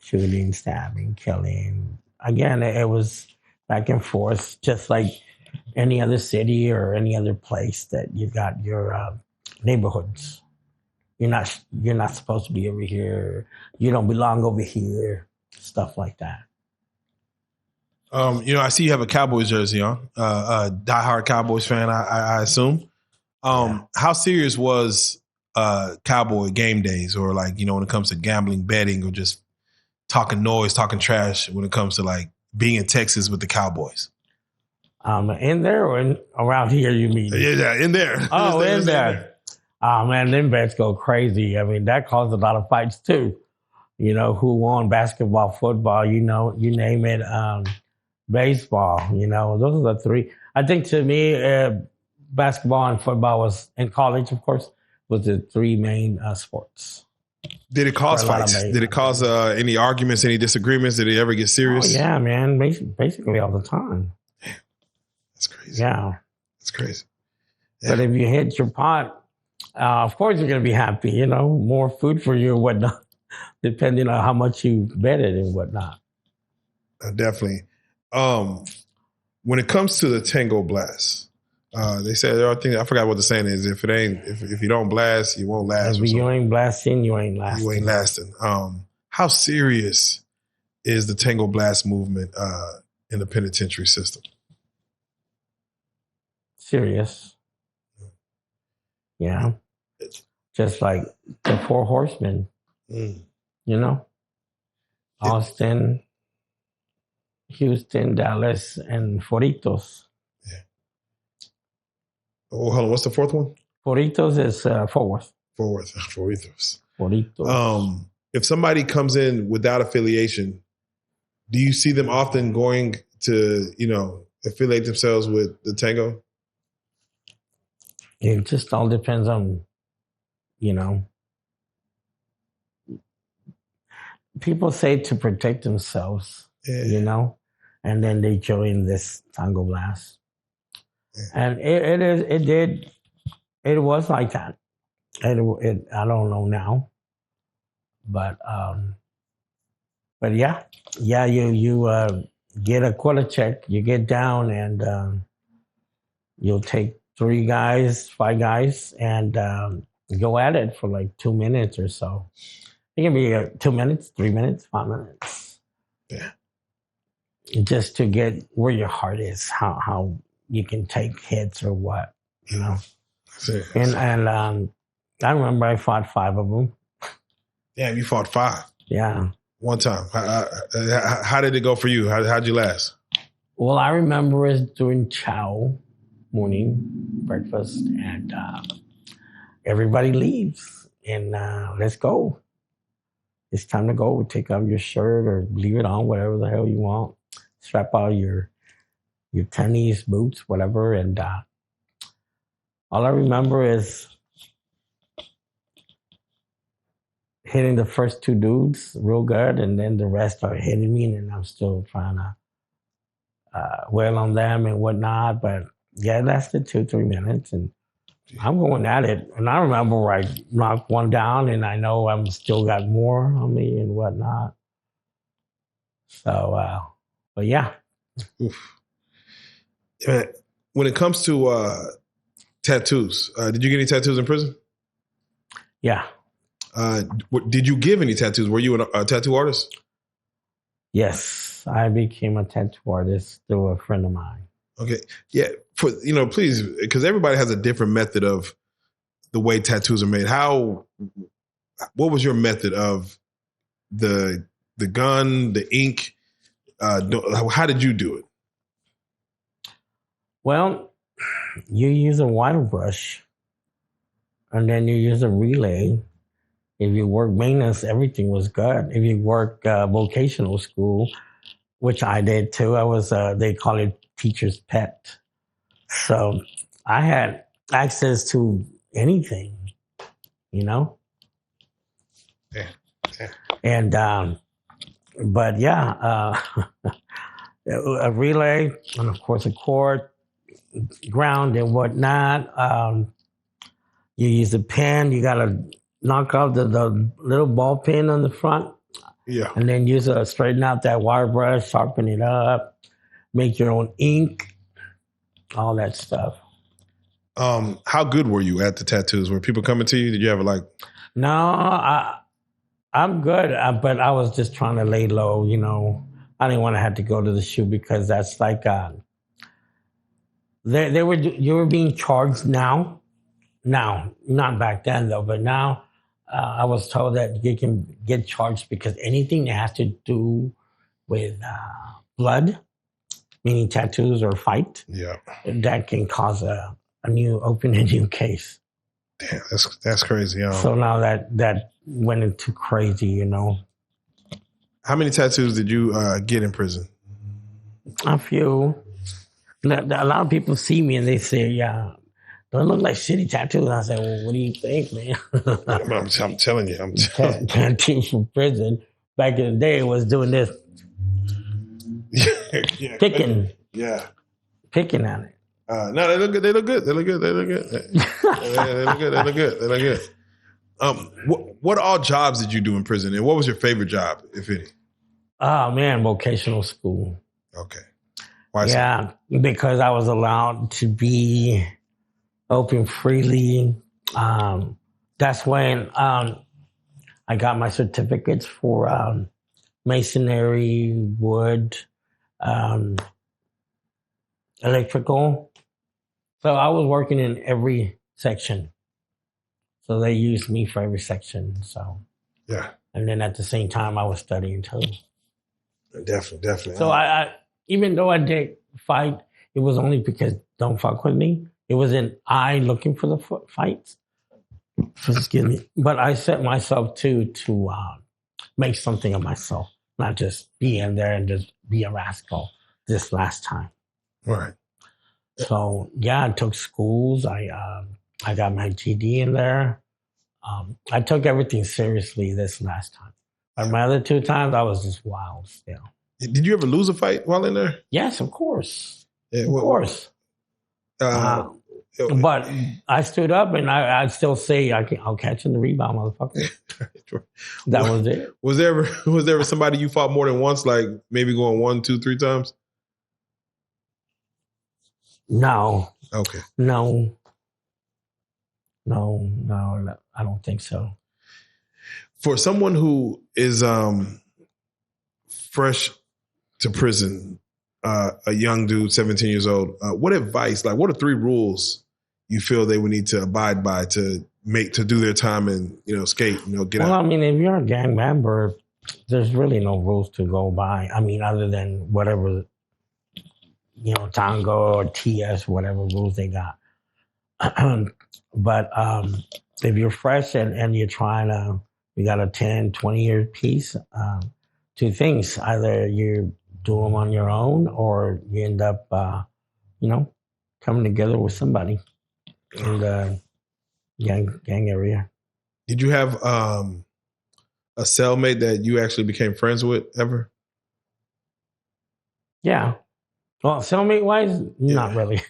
Shooting, stabbing, killing. Again, it was back and forth, just like any other city or any other place that you got your neighborhoods. You're not supposed to be over here. You don't belong over here. Stuff like that. I see you have a Cowboys jersey on. A diehard Cowboys fan, I assume. How serious was Cowboy game days, or like when it comes to gambling, betting, or just talking noise, talking trash when it comes to like being in Texas with the Cowboys? In there or around here, you mean? Yeah, in there. Oh, in there. Oh, man, them bets go crazy. I mean, that caused a lot of fights, too. You know, who won basketball, football, you know, you name it, baseball, you know, those are the three. I think to me, basketball and football was, in college, of course, was the three main sports. Did it cause fights? Did it cause any arguments, any disagreements? Did it ever get serious? Oh, yeah, man, basically all the time. That's crazy. Yeah. That's crazy. Yeah. But if you hit your pot, of course you're going to be happy, you know, more food for you and whatnot. Depending on how much you bet it and whatnot. Definitely. When it comes to the Tango Blast, they say there are things, I forgot what the saying is. If you don't blast, you won't last. If you ain't blasting, you ain't lasting. You ain't lasting. How serious is the Tango Blast movement in the penitentiary system? Serious. Yeah. Just like the Four Horsemen. You know, Austin, Houston, Dallas, and Foritos. Yeah. Oh, hold on. What's the fourth one? Foritos is Fort Worth. Foritos. Foritos. If somebody comes in without affiliation, do you see them often going to, you know, affiliate themselves with the Tango? It just all depends on, you know. People say to protect themselves, you know, and then they join this Tango Blast. Yeah. And it was like that. I don't know now, but yeah, you get a quarter check, you get down, and you'll take 3 guys, 5 guys, and go at it for like 2 minutes or so. It can be 2 minutes, 3 minutes, 5 minutes. Yeah. Just to get where your heart is, how you can take hits or what, you know. And I remember I fought 5 of them. Damn, you fought 5? Yeah. One time. How did it go for you? How'd you last? Well, I remember it was during chow, morning breakfast, and everybody leaves, and let's go. It's time to go. Take off your shirt or leave it on, whatever the hell you want. Strap out your tennis, boots, whatever. And all I remember is hitting the first 2 dudes real good, and then the rest are hitting me, and I'm still trying to wail on them and whatnot. But yeah, it lasted 2-3 minutes, and I'm going at it. And I remember I knocked one down, and I know I'm still got more on me and whatnot. So, but yeah. Oof. When it comes to tattoos, did you get any tattoos in prison? Yeah. Did you give any tattoos? Were you a tattoo artist? Yes, I became a tattoo artist through a friend of mine. Okay. Yeah. Please, because everybody has a different method of the way tattoos are made. What was your method of the gun, the ink? How did you do it? Well, you use a wire brush, and then you use a relay. If you work maintenance, everything was good. If you work vocational school, which I did too, I was, they call it teacher's pet. So I had access to anything, you know? Yeah. And, but yeah, a relay, and of course a cord, ground and whatnot. You use a pen, you got to knock out the little ball pin on the front. Yeah. And then straighten out that wire brush, sharpen it up, make your own ink, all that stuff. How good were you at the tattoos? Were people coming to you? Did you ever like? No, I'm good, but I was just trying to lay low, you know. I didn't want to have to go to the shoot because that's like, you were being charged now, not back then though, but now I was told that you can get charged because anything that has to do with blood, meaning tattoos or fight, that can cause a open a new case. Damn, that's crazy. So now that went into crazy, you know. How many tattoos did you get in prison? A few. A lot of people see me and they say, "Yeah, don't look like shitty tattoos." I say, "Well, what do you think, man?" I'm telling you, tattoos from prison back in the day was doing this, picking at it. No, they look good. They look good. They look good. They look good. They look good. They look good. They look good. What all jobs did you do in prison, and what was your favorite job, if any? Oh man, vocational school. Okay. Why so? Because I was allowed to be open freely. That's when I got my certificates for masonry, wood, electrical. So I was working in every section. So they used me for every section. So and then at the same time I was studying too. Definitely. So I even though I did fight, it was only because don't fuck with me. It wasn't I looking for the fights. Excuse me. But I set myself to make something of myself, not just be in there and just be a rascal this last time. Right. So I took schools. I got my GD in there. I took everything seriously this last time. Like my other 2 times, I was just wild still. Did you ever lose a fight while in there? Yes, of course. Of course. But I stood up and I'd still say, I'll catch in the rebound, motherfucker. That was it. Was there ever somebody you fought more than once, like maybe going 1, 2, 3 times? No. Okay. No, I don't think so. For someone who is fresh to prison, a young dude, 17 years old, what advice, like what are 3 rules you feel they would need to abide by to do their time and, escape, get out? Well, I mean, if you're a gang member, there's really no rules to go by. I mean, other than whatever, Tango or TS, whatever rules they got. But if you're fresh and you're you got a 10, 20-year piece, 2 things. Either you do them on your own or you end up, coming together with somebody in the gang area. Did you have a cellmate that you actually became friends with ever? Yeah. Well, cellmate-wise, not really.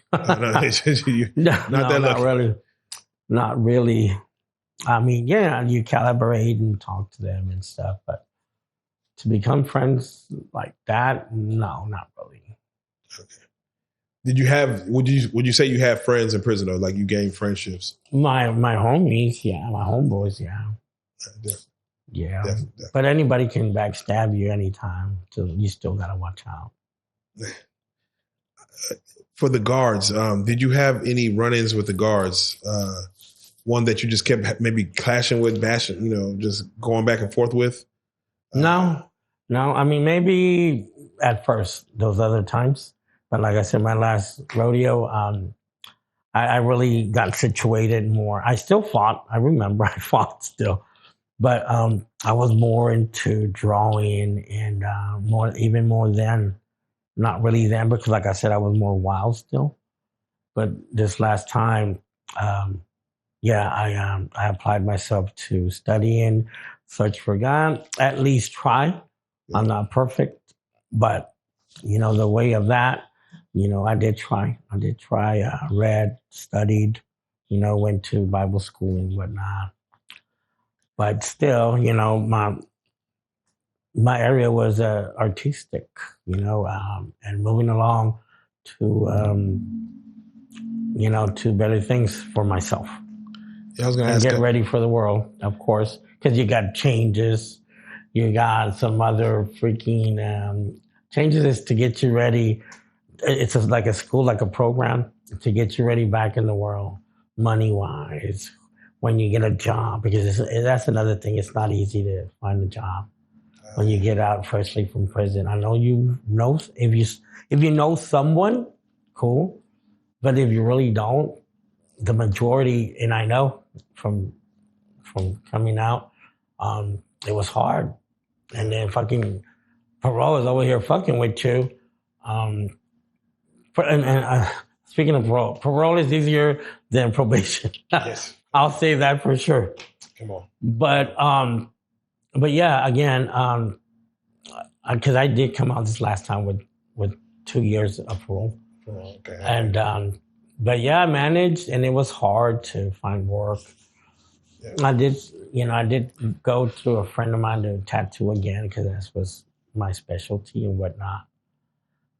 Not really. I mean, you calibrate and talk to them and stuff, but to become friends like that, no, not really. Okay. Did you have? Would you say you have friends in prison, or like you gained friendships? My homies, my homeboys, Definitely. Yeah. Definitely. But anybody can backstab you anytime, so you still gotta watch out. For the guards, did you have any run-ins with the guards? One that you just kept maybe clashing with, bashing, just going back and forth with? No. I mean, maybe at first, those other times. But like I said, my last rodeo, I really got situated more. I still fought. I remember I fought still. But I was more into drawing and even more then. Not really then, because like I said, I was more wild still. But this last time, I applied myself to studying, search for God, at least try. I'm not perfect, but, the way of that, I did try. Read, studied, went to Bible school and whatnot. But still, my area was artistic, and moving along to, to better things for myself. Yeah, I was going to ask. Get ready for the world, of course, because you got changes. You got some other freaking changes is to get you ready. It's like a school, like a program to get you ready back in the world, money-wise, when you get a job, because that's another thing. It's not easy to find a job when you get out, freshly from prison. I know if you know someone, cool, but if you really don't, the majority, and I know from coming out, it was hard, and then fucking parole is over here fucking with you. Speaking of parole is easier than probation. Yes. I'll say that for sure. Come on. But yeah, again, because I did come out this last time with 2 years of parole. Oh, okay. And but yeah, I managed, and it was hard to find work. Yeah. I did go to a friend of mine to tattoo again because that was my specialty and whatnot.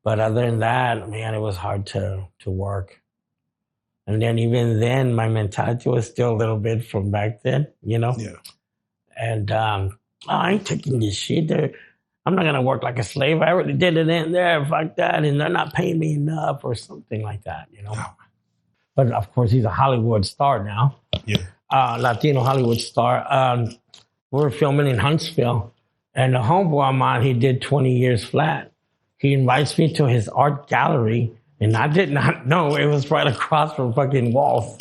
But other than that, man, it was hard to work. And then even then, my mentality was still a little bit from back then, Yeah. And I ain't taking this shit. I'm not going to work like a slave. I already did it in there. Fuck that. And they're not paying me enough or something like that, Oh. But of course, he's a Hollywood star now. Yeah. Latino Hollywood star. We were filming in Huntsville. And the homeboy of mine, he did 20 years flat. He invites me to his art gallery, and I did not know it was right across from fucking walls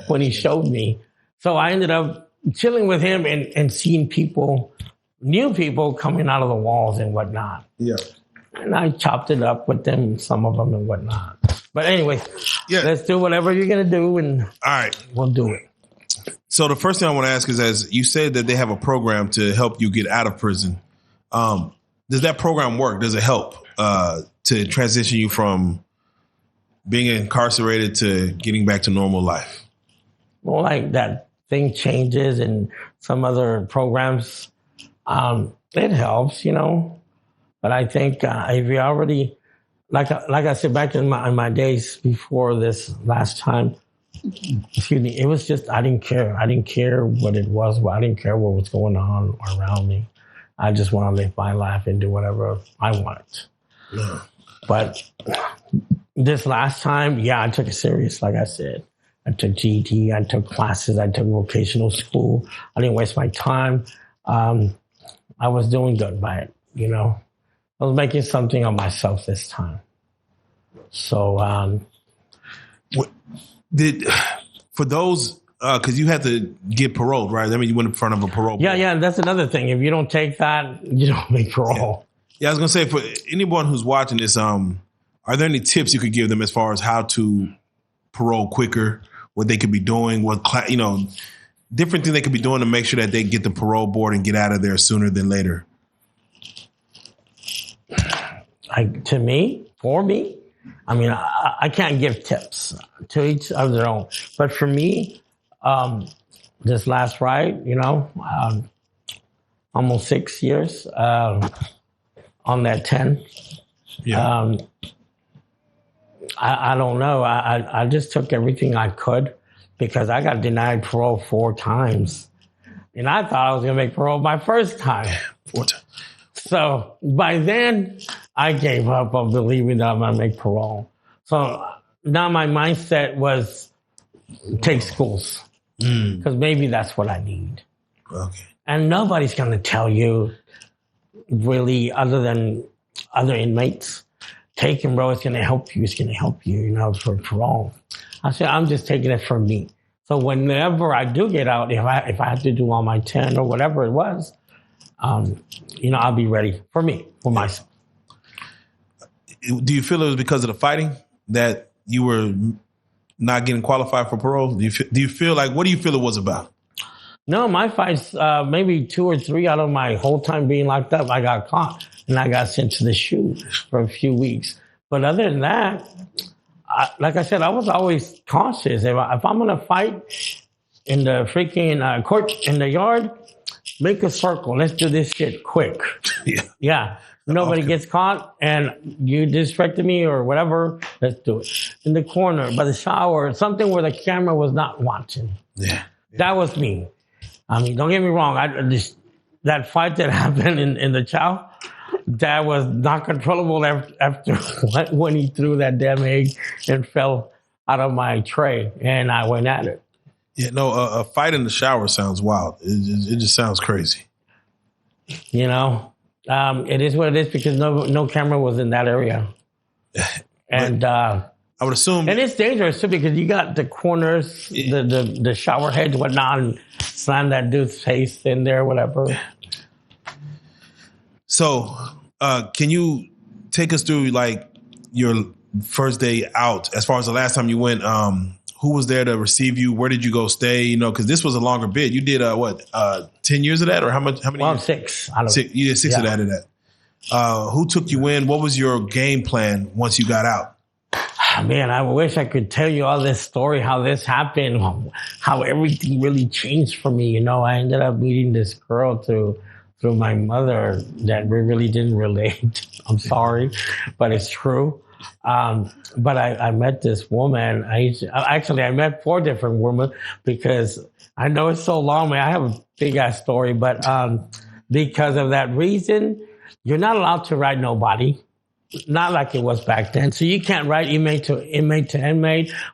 when he showed me. So I ended up chilling with him and seeing new people coming out of the walls and whatnot. Yeah. And I chopped it up with them, some of them and whatnot. But anyway, let's do whatever you're going to do, and all right, we'll do it. So the first thing I want to ask is, as you said that they have a program to help you get out of prison. Does that program work? Does it help to transition you from being incarcerated to getting back to normal life? Well, like that thing changes and some other programs, it helps, But I think if you already, like I said, back in my days before this last time, excuse me, it was just, I didn't care. I didn't care what it was. I didn't care what was going on around me. I just want to live my life and do whatever I wanted. Yeah. But this last time, I took it serious, like I said. I took GED, I took classes, I took vocational school. I didn't waste my time. I was doing good by it, I was making something of myself this time. So, for those, because you had to get paroled, right? I mean, you went in front of a parole board. Yeah, that's another thing. If you don't take that, you don't make parole. Yeah, I was going to say, for anyone who's watching this, are there any tips you could give them as far as how to parole quicker, what they could be doing, different things they could be doing to make sure that they get the parole board and get out of there sooner than later? For me, I mean, I can't give tips, to each of their own. But for me, this last ride, almost 6 years on that 10. Yeah. I don't know. I just took everything I could because I got denied parole 4 times. And I thought I was going to make parole my first time. 4 times. So by then, I gave up on believing that I'm going to make parole. So now my mindset was take schools because maybe that's what I need. Okay. And nobody's going to tell you really, other than other inmates, taking, bro, it's going to help you. It's going to help you, for parole. I said, I'm just taking it for me. So whenever I do get out, if I have to do all my 10 or whatever it was, I'll be ready for me, for myself. Do you feel it was because of the fighting that you were not getting qualified for parole? Do you feel like, what do you feel it was about? No, my fights, maybe 2 or 3 out of my whole time being locked up, I got caught and I got sent to the SHU for a few weeks. But other than that, like I said, I was always cautious. If I'm going to fight in the freaking court, in the yard, make a circle. Let's do this shit quick. Yeah. Nobody gets caught and you distracted me or whatever. Let's do it. In the corner, by the shower, something where the camera was not watching. Yeah. That was me. I mean, don't get me wrong. That fight that happened in the chow, that was not controllable after when he threw that damn egg and fell out of my tray and I went at it. Yeah, no, a fight in the shower sounds wild. It just sounds crazy. You know, it is what it is because no camera was in that area, and I would assume, and it's dangerous too because you got the corners, the shower heads, whatnot, and slam that dude's face in there, whatever. So, can you take us through like your first day out? As far as the last time you went, who was there to receive you? Where did you go stay? You know, because this was a longer bid. You did 10 years of that, or how many? Well, six. You did six of that. Who took you in? What was your game plan once you got out? Man, I wish I could tell you all this story, how this happened, how everything really changed for me. You know, I ended up meeting this girl through my mother that we really didn't relate. I'm sorry, but it's true. But I met this woman. I met 4 different women because I know it's so long, man. I have a big ass story, but because of that reason, you're not allowed to write nobody. Not like it was back then. So you can't write inmate to inmate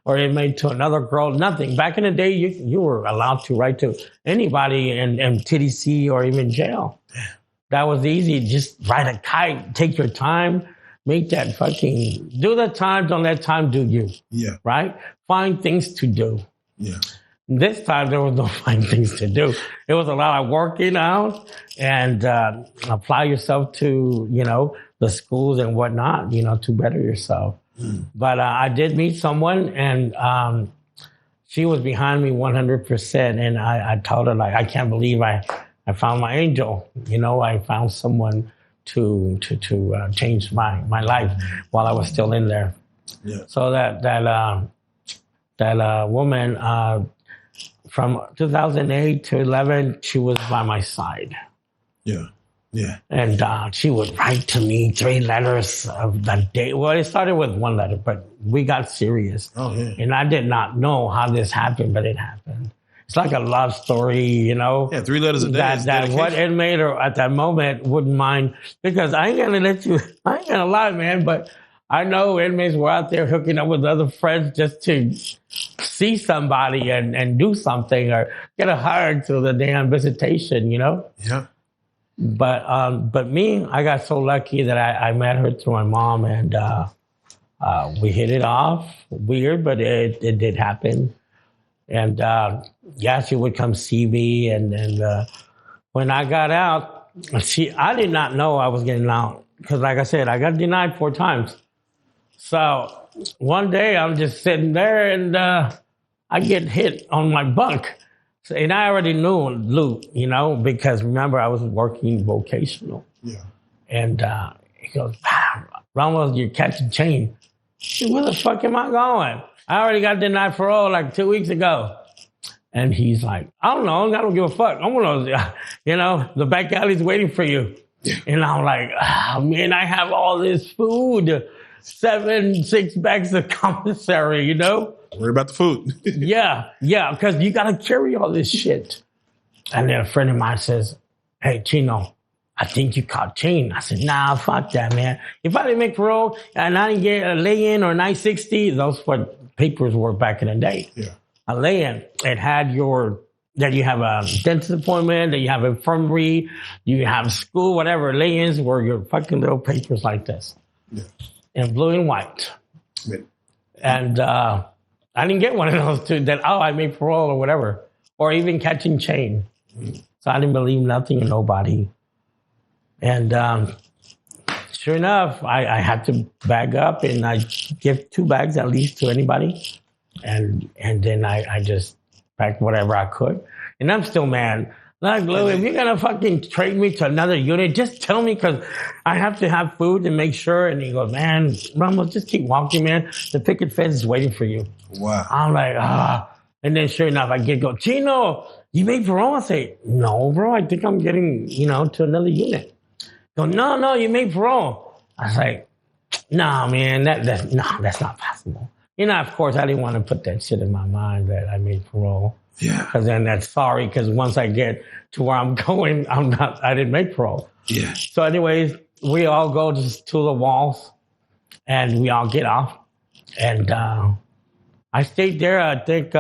or inmate to another girl, nothing. Back in the day, you were allowed to write to anybody in TDC or even jail. That was easy. Just write a kite, take your time, make that fucking, do the time, don't let time do you. Yeah. Right? Find things to do. Yeah. This time, there was no fine things to do. It was a lot of working out and apply yourself to, you know, the schools and whatnot, you know, to better yourself. But I did meet someone and she was behind me 100%. And I told her, like, I can't believe I found my angel. You know, I found someone to change my life while I was still in there. Yeah. So that woman, from 2008 to 11, she was by my side. Yeah. Yeah. And she would write to me 3 letters of the day. Well, it started with 1 letter, but we got serious. Oh, yeah. And I did not know how this happened, but it happened. It's like a love story, you know? Yeah, 3 letters a day. That what inmate or at that moment wouldn't mind. Because I ain't going to lie, man, but I know inmates were out there hooking up with other friends just to see somebody and do something or get a hug to the damn visitation, you know? Yeah. But me, I got so lucky that I met her through my mom and we hit it off. Weird, but it did happen. And yeah, she would come see me. And when I got out, I did not know I was getting out because, like I said, I got denied 4 times. So one day I'm just sitting there and I get hit on my bunk. And I already knew Luke, you know, because remember, I was working vocational. Yeah. And he goes, Ramos, you're catching chain. I said, where the fuck am I going? I already got denied parole like 2 weeks ago. And he's like, I don't know. I don't give a fuck. I'm going to, you know, the back alley's waiting for you. Yeah. And I'm like, man, I have all this food. 6 bags of commissary, you know? Worry about the food. Yeah, because you got to carry all this shit. And then a friend of mine says, hey, Chino, I think you caught chain. I said, nah, fuck that, man. If I didn't make parole and I didn't get a lay-in or 960, those what papers were back in the day. Yeah. A lay-in, it had that you have a dentist appointment, that you have infirmary, you have school, whatever. Lay-ins were your fucking little papers like this. Yeah. In blue and white. Yeah. And I didn't get one of those two that, I made parole or whatever, or even catching chain. So I didn't believe nothing and nobody. And sure enough, I had to bag up and I give 2 bags at least to anybody. And then I just packed whatever I could. And I'm still mad. Like, Lou, if you're going to fucking trade me to another unit, just tell me because I have to have food to make sure. And he goes, man, Ramos, just keep walking, man. The picket fence is waiting for you. Wow. I'm like, And then sure enough, I go, Chino, you made parole? I say, no, bro, I think I'm getting, to another unit. Go, no, you made parole. I was like, nah, man, that's not possible. Of course, I didn't want to put that shit in my mind that I made parole. Yeah. Because then that's sorry, because once I get to where I'm going, I didn't make parole. Yeah. So anyways, we all go to the walls and we all get off. And I stayed there, I think,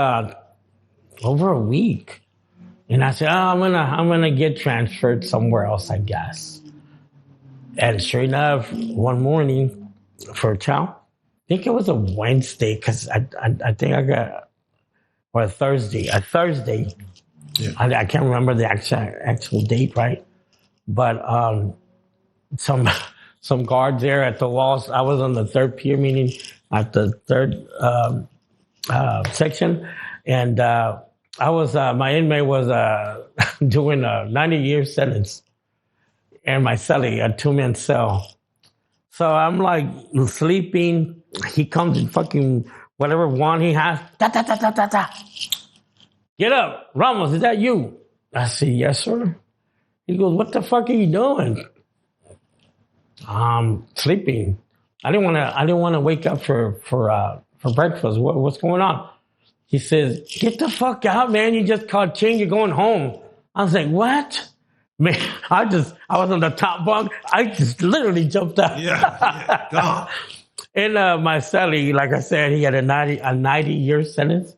over a week. And I said, I'm gonna get transferred somewhere else, I guess. And sure enough, one morning for chow, I think it was a Wednesday because I think I got, or a Thursday. Yeah. I can't remember the actual date, right? But some guards there at the walls. I was on the third pier, meaning at the third section, and I was my inmate was doing a 90-year sentence, and my cellie, a 2-man cell. So I'm like sleeping. He comes and fucking whatever wand he has. Da, da, da, da, da, da. Get up, Ramos. Is that you? I said, yes, sir. He goes, what the fuck are you doing? Sleeping. I didn't want to wake up for breakfast. What's going on? He says, get the fuck out, man. You just caught Ching. You're going home. I was like, what? Man, I was on the top bunk. I just literally jumped out. Yeah, gone. And my cellie, like I said, he had a 90-year sentence.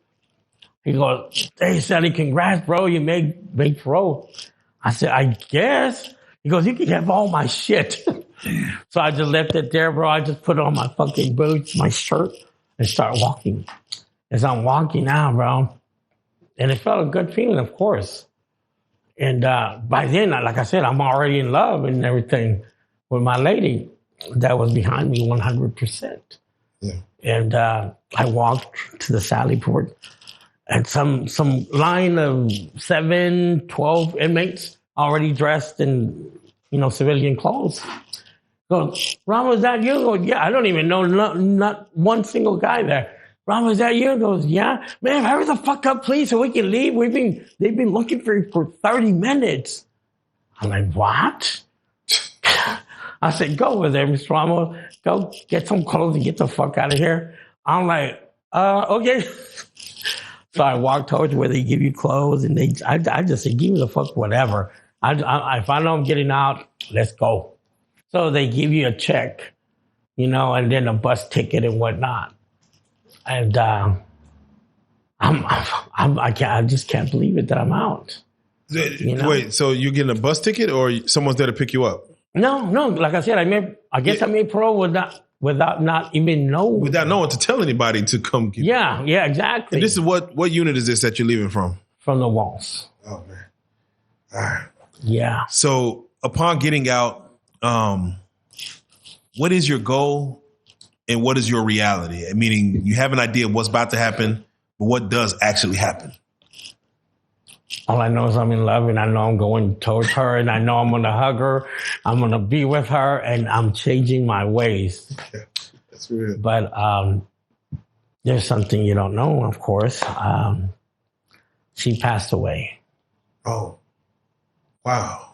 He goes, hey, Cellie, congrats, bro. You made parole. I said, I guess. He goes, you can have all my shit. So I just left it there, bro. I just put on my fucking boots, my shirt, and start walking. As I'm walking out, bro. And it felt a good feeling, of course. And by then, like I said, I'm already in love and everything with my lady that was behind me 100%. Yeah. And I walked to the Sally Port. And some line of 7, 12 inmates already dressed in, civilian clothes. Goes, Ramos, is that you? Goes, yeah, I don't even know not one single guy there. Ramos, is that you? Goes, yeah. Man, hurry the fuck up, please, so we can leave. They've been looking for you for 30 minutes. I'm like, what? I said, go over there, Mr. Ramos. Go get some clothes and get the fuck out of here. I'm like, okay. So I walked towards where they give you clothes, and I just said, give me the fuck whatever. If I know I'm getting out, let's go. So they give you a check, and then a bus ticket and whatnot. And I just can't believe it that I'm out. Wait, so you're getting a bus ticket, or someone's there to pick you up? No. Like I said, I made parole without not even knowing. Without knowing to tell anybody to come get you. Yeah, exactly. And this is what unit is this that you're leaving from? From the walls. Oh, man. All right. Yeah. So upon getting out, what is your goal and what is your reality? Meaning you have an idea of what's about to happen, but what does actually happen? All I know is I'm in love, and I know I'm going towards her, and I know I'm going to hug her. I'm going to be with her, and I'm changing my ways. Yeah, that's real. But there's something you don't know, of course. She passed away. Oh, wow.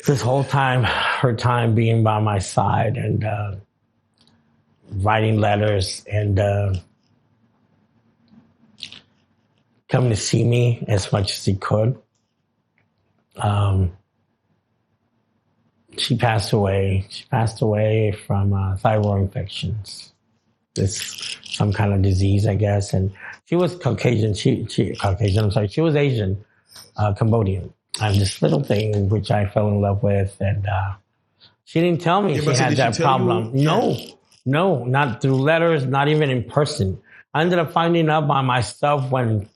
This whole time, her time being by my side and writing letters and coming to see me as much as he could. She passed away. She passed away from thyroid infections. It's some kind of disease, I guess. And she was Caucasian. She was Asian, Cambodian. This little thing which I fell in love with, and she didn't tell me she had that problem. No, not through letters, not even in person. I ended up finding out by myself when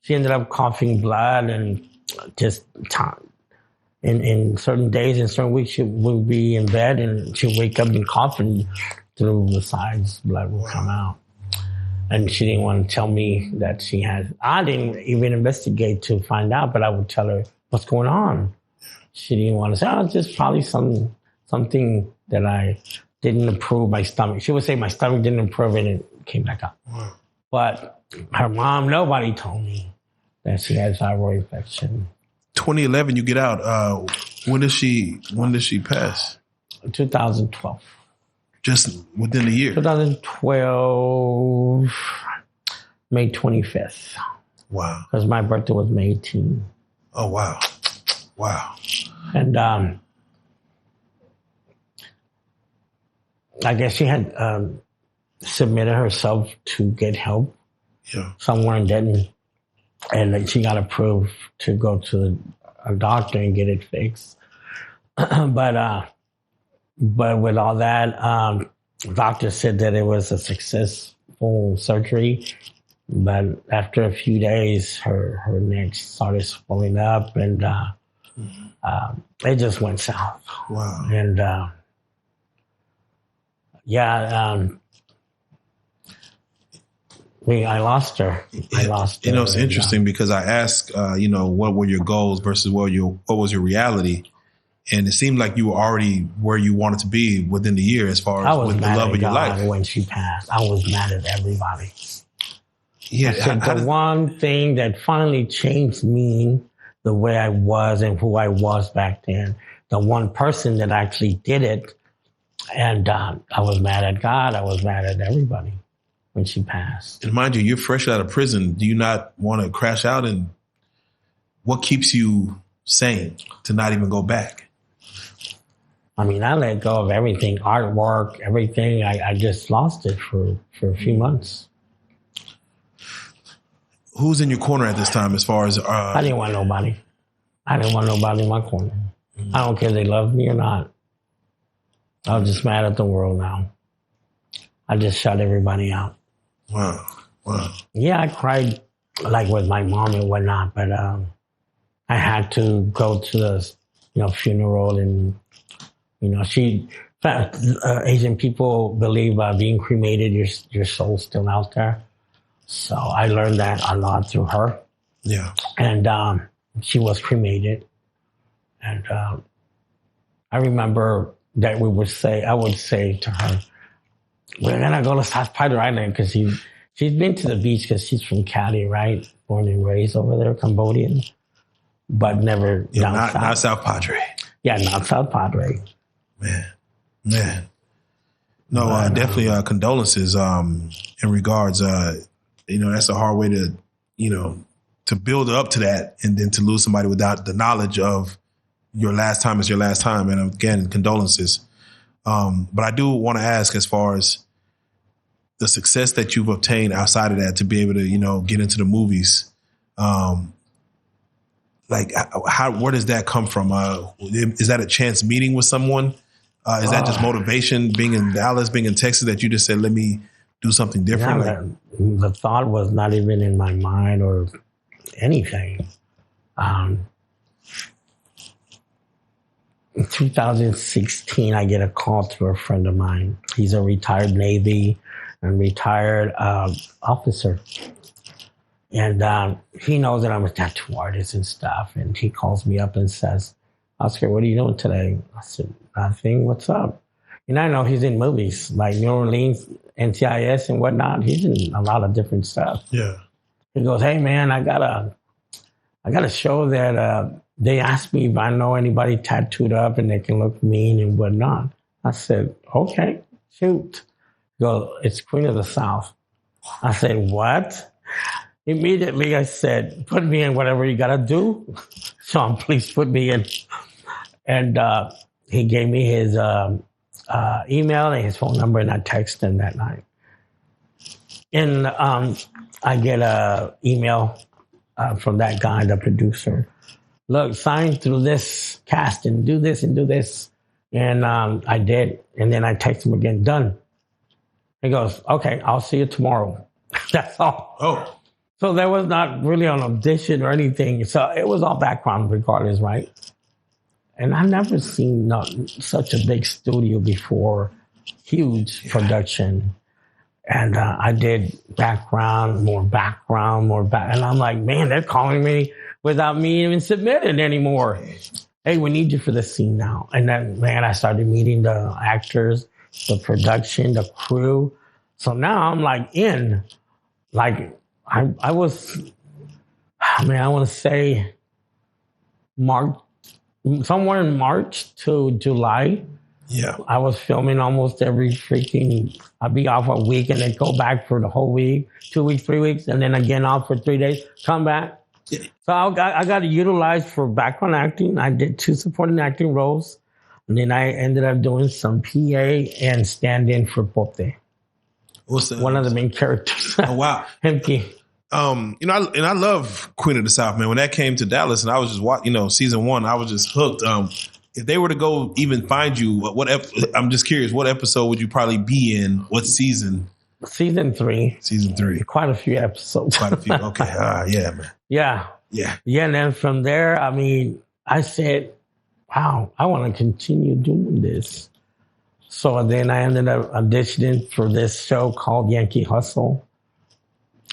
she ended up coughing blood, and just in certain days and certain weeks she would be in bed and she'd wake up and coughing through the sides, blood would come out. And she didn't want to tell me that she had. I didn't even investigate to find out, but I would tell her what's going on. She didn't want to say, it's just probably something that I didn't improve my stomach. She would say my stomach didn't improve and it came back up. Wow. But her mom, nobody told me that she had thyroid infection. 2011, you get out. When did she pass? 2012. Just within a year. 2012, May 25th. Wow. Because my birthday was May 18. Oh, wow. Wow. And I guess she had submitted herself to get help. somewhere in Denton. And then she got approved to go to a doctor and get it fixed. But with all that, doctor said that it was a successful surgery. But after a few days, her neck started swelling up, and it just went south. Wow. And I lost her. You know, it's interesting because I asked, what were your goals versus what was your reality? And it seemed like you were already where you wanted to be within the year as far as with the love of your life. When she passed, I was mad at everybody. Yeah. The one thing that finally changed me, the way I was and who I was back then, the one person that actually did it, and I was mad at God. I was mad at everybody when she passed. And mind you, you're fresh out of prison. Do you not want to crash out? And what keeps you sane to not even go back? I mean, I let go of everything, artwork, everything. I just lost it for a few months. Who's in your corner at this time as far as... I didn't want nobody. I didn't want nobody in my corner. Mm-hmm. I don't care if they love me or not. I'm just mad at the world now. I just shut everybody out. Wow. Yeah, I cried like with my mom and whatnot, but I had to go to the funeral, and Asian people believe being cremated, your soul's still out there. So I learned that a lot through her. Yeah. And she was cremated. And I remember that I would say to her, we're going to go to South Padre Island, because she's been to the beach because she's from Cali, right? Born and raised over there, Cambodian, but never down south. Not South Padre. Yeah, not South Padre. Man. No, definitely condolences in regards. That's a hard way to build up to that, and then to lose somebody without the knowledge of your last time is your last time. And again, condolences. But I do want to ask, as far as the success that you've obtained outside of that, to be able to, get into the movies, where does that come from? Is that a chance meeting with someone? Is that just motivation, being in Dallas, being in Texas, that you just said, let me do something different? Yeah, the thought was not even in my mind or anything. In 2016, I get a call through a friend of mine. He's a retired Navy and retired officer. And he knows that I'm a tattoo artist and stuff. And he calls me up and says, Oscar, what are you doing today? I said, nothing. What's up? And I know he's in movies like New Orleans, NCIS and whatnot. He's in a lot of different stuff. Yeah. He goes, hey, man, I got a show that they asked me if I know anybody tattooed up and they can look mean and whatnot. I said, okay, shoot. He goes, it's Queen of the South. I said, what? Immediately I said, put me in whatever you got to do. Sean, please put me in. And he gave me his email and his phone number, and I texted him that night. And I get an email from that guy, the producer. Look, sign through this cast and do this and do this. And I did. And then I text him again, done. He goes, okay, I'll see you tomorrow. That's all. Oh. So there was not really an audition or anything. So it was all background regardless, right? And I've never seen such a big studio before, huge production. And I did background. And I'm like, man, they're calling me without me even submitting anymore. Hey, we need you for the scene now. And then, man, I started meeting the actors, the production, the crew. So now I'm like in. Like I was, I want to say somewhere in March to July. Yeah. I was filming almost every I'd be off a week and then go back for the whole week, 2 weeks, 3 weeks, and then again off for 3 days, come back. Yeah. So I got utilized for background acting. I did 2 supporting acting roles. And then I ended up doing some PA and stand-in for Pote. One of the main characters. Oh, wow. Hemke. I love Queen of the South, man. When that came to Dallas, and I was just watching, season 1, I was just hooked. If they were to go even find you, I'm just curious, what episode would you probably be in? What season? Season 3. Season 3. Quite a few episodes. Quite a few. Okay. Yeah, man. Yeah. And then from there, I mean, I said, wow, I want to continue doing this. So then I ended up auditioning for this show called Yankee Hustle.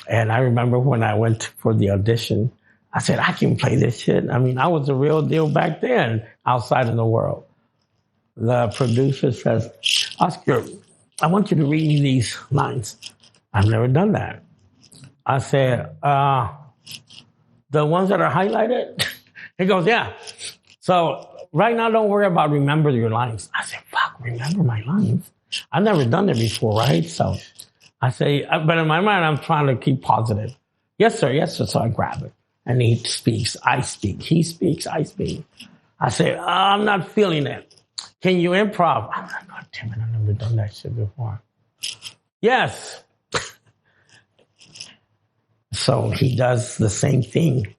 And I remember when I went for the audition, I said, I can play this shit. I mean, I was the real deal back then outside in the world. The producer says, Oscar, I want you to read me these lines. I've never done that. I said, the ones that are highlighted? He goes, yeah. So right now, don't worry about remember your lines. I said, fuck, remember my lines? I've never done it before, right? So I say, but in my mind, I'm trying to keep positive. Yes, sir. Yes, sir. So I grab it. And he speaks. I speak. He speaks. I speak. I say, I'm not feeling it. Can you improv? I'm like, God damn it, I've never done that shit before. Yes. So he does the same thing.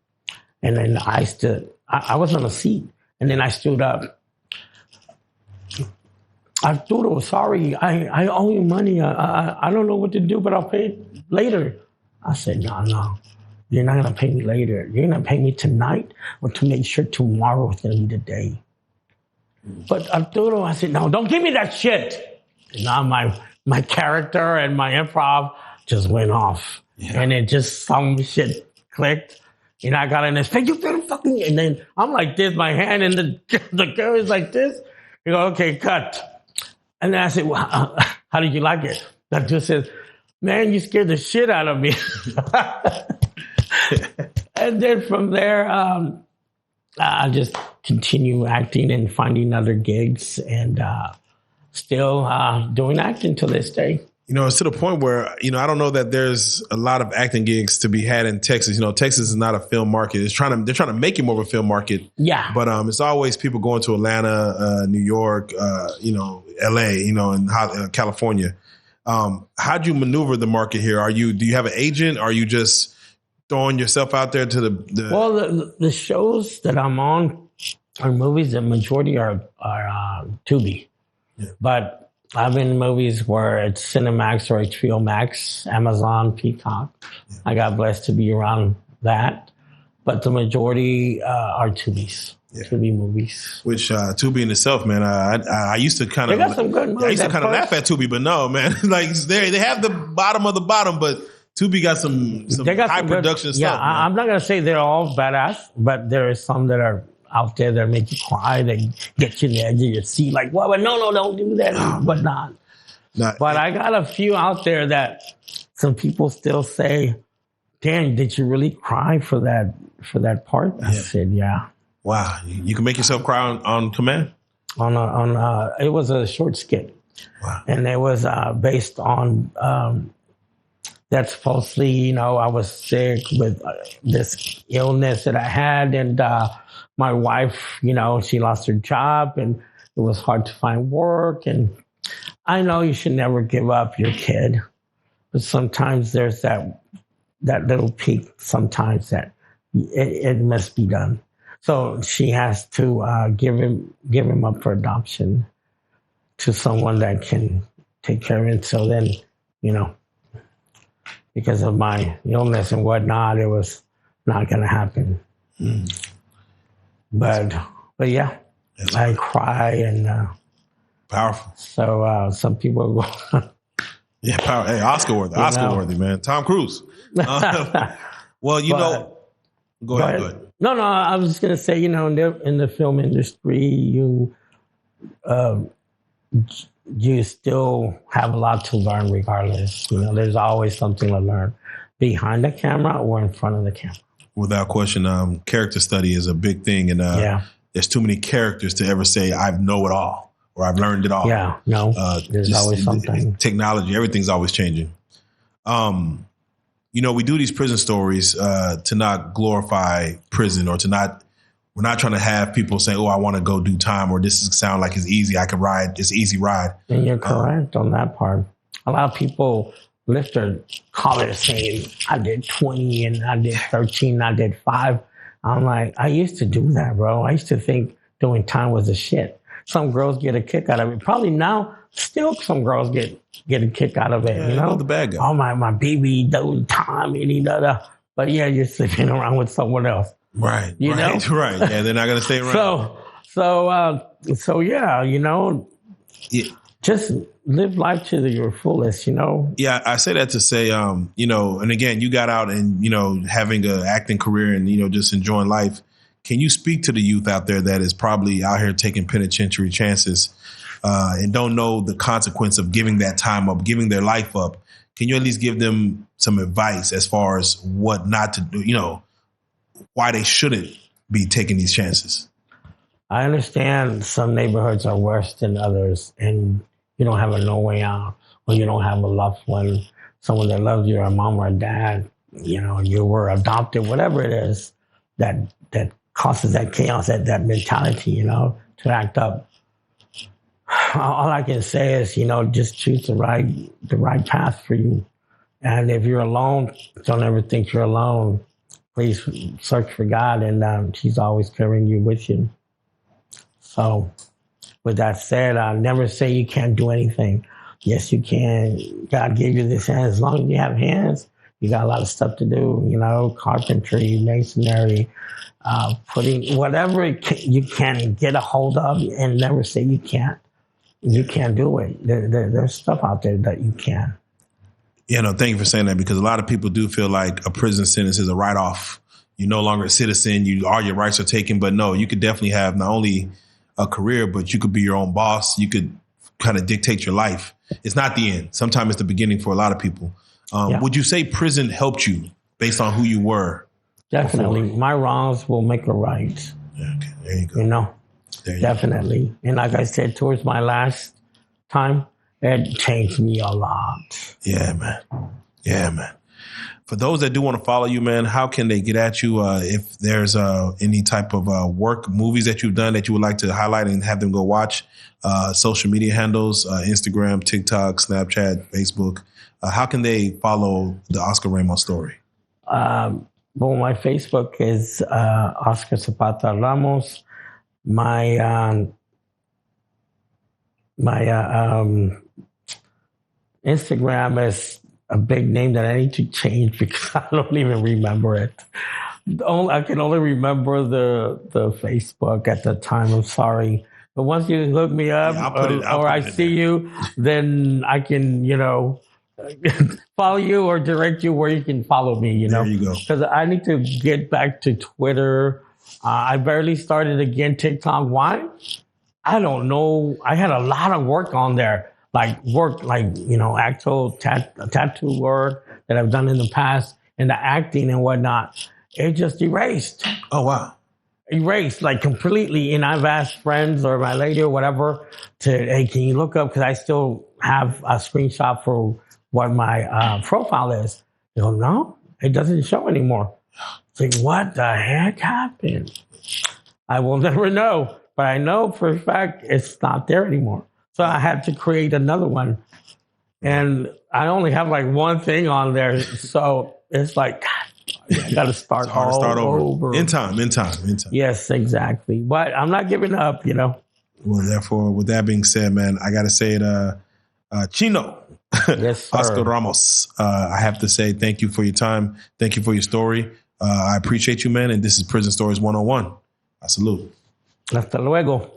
And then I stood. I was on a seat. And then I stood up. Arturo, sorry, I owe you money. I don't know what to do, but I'll pay it later. I said, no. You're not going to pay me later. You're going to pay me tonight or to make sure tomorrow is going to be the day. But Arturo, I said, no, don't give me that shit. And now my character and my improv just went off. Yeah. And it just, some shit clicked. And I got in his face, you better fucking, and then I'm like this, my hand in the girl is like this. You go, okay, cut. And then I said, well, how did you like it? That just says, man, you scared the shit out of me. And then from there, I just continue acting and finding other gigs and still doing acting to this day. It's to the point where, I don't know that there's a lot of acting gigs to be had in Texas. Texas is not a film market. They're trying to make it more of a film market. Yeah. But it's always people going to Atlanta, New York, LA, and California. How do you maneuver the market here? Do you have an agent? Are you just throwing yourself out there to the Well, the shows that I'm on are movies. The majority are Tubi. Yeah. But I've been in movies where it's Cinemax or HBO Max, Amazon, Peacock. Yeah. I got blessed to be around that. But the majority are Tubis. Yeah. Tubi movies. Which Tubi in itself, man, I used to kind of laugh at Tubi, but no, man. Like they have the bottom of the bottom, but Tubi got some high production stuff. Yeah, I'm not gonna say they're all badass, but there is some that are out there that make you cry, they get you in the edge of your seat, like, well, no, don't do that, whatnot. But I got a few out there that some people still say, Dan, did you really cry for that part? Yeah. I said, yeah. Wow, you can make yourself cry on command? It was a short skit. Wow. And it was based on that supposedly, I was sick with this illness that I had, and my wife, she lost her job and it was hard to find work. And I know you should never give up your kid, but sometimes there's that little peak sometimes that it must be done. So she has to give him up for adoption to someone that can take care of it. So then, because of my illness and whatnot, it was not going to happen. Mm. But yeah, I cry and powerful. So some people go, yeah, power. Hey, Oscar worthy, man. Tom Cruise. Well, go ahead. No, I was just gonna say, in the film industry, you still have a lot to learn regardless. There's always something to learn behind the camera or in front of the camera. Without question, character study is a big thing, and there's too many characters to ever say I know it all or I've learned it all. Yeah, no, there's always something. Technology, everything's always changing. We do these prison stories to not glorify prison or we're not trying to have people say, oh, I want to go do time, or this sound like it's easy. I can ride. It's an easy ride. And you're correct on that part. A lot of people lifter collars saying I did 20 and I did 13, I did 5. I'm like, I used to do that, bro. I used to think doing time was a shit. Some girls get a kick out of it. Probably now, still some girls get a kick out of it, you know? The bad guy. Oh, my baby doing time and he da. But yeah, you're sleeping around with someone else. Right. You know? Right. Yeah, they're not going to stay around. So yeah, you know, just live life to your fullest, you know? Yeah, I say that to say, you know, and again, you got out and, you know, having an acting career and, you know, just enjoying life. Can you speak to the youth out there that is probably out here taking penitentiary chances and don't know the consequence of giving that time up, giving their life up? Can you at least give them some advice as far as what not to do, you know, why they shouldn't be taking these chances? I understand some neighborhoods are worse than others, and you don't have no way out, or you don't have a loved one, someone that loves you, or a mom or a dad, you know, you were adopted, whatever it is that causes that chaos, that mentality, you know, to act up. All I can say is, you know, just choose the right path for you. And if you're alone, don't ever think you're alone. Please search for God, and He's always carrying you with you. So with that said, I'll never say you can't do anything. Yes, you can. God gave you this hand. As long as you have hands, you got a lot of stuff to do, you know, carpentry, masonry, putting whatever you can get a hold of, and never say you can't. You can't do it. There's stuff out there that you can. Yeah, no, thank you for saying that, because a lot of people do feel like a prison sentence is a write-off. You're no longer a citizen. All your rights are taken. But no, you could definitely have not only a career, but you could be your own boss. You could kind of dictate your life. It's not the end. Sometimes it's the beginning for a lot of people. Would you say prison helped you based on who you were? Definitely. Before? My wrongs will make a right. Yeah, okay, there you go. You know, definitely. Go. And like I said, towards my last time, it changed me a lot. Yeah, man. Yeah, man. For those that do want to follow you, man, how can they get at you? If there's any type of work, movies that you've done that you would like to highlight and have them go watch, social media handles, Instagram, TikTok, Snapchat, Facebook, how can they follow the Oscar Ramos story? Well, my Facebook is Oscar Zapata Ramos. My Instagram is a big name that I need to change because I don't even remember it. I can only remember the Facebook at the time. I'm sorry. But once you look me up or I see you, then I can, you know, follow you or direct you where you can follow me, you know. There you go. Because I need to get back to Twitter. I barely started again TikTok. Why? I don't know. I had a lot of work on there. You know, actual tattoo work that I've done in the past and the acting and whatnot. It just erased. Oh, wow. Erased, like completely. And I've asked friends or my lady or whatever hey, can you look up? Because I still have a screenshot for what my profile is. They go, no, it doesn't show anymore. It's like, what the heck happened? I will never know. But I know for a fact it's not there anymore. So I had to create another one. And I only have like one thing on there. So it's like, God, I got to start over. In time. Yes, exactly. But I'm not giving up, you know. Well, therefore, with that being said, man, I got to say it, Chino. Yes, sir. Oscar Ramos. I have to say thank you for your time. Thank you for your story. I appreciate you, man. And this is Prison Stories 101. I salute. Hasta luego.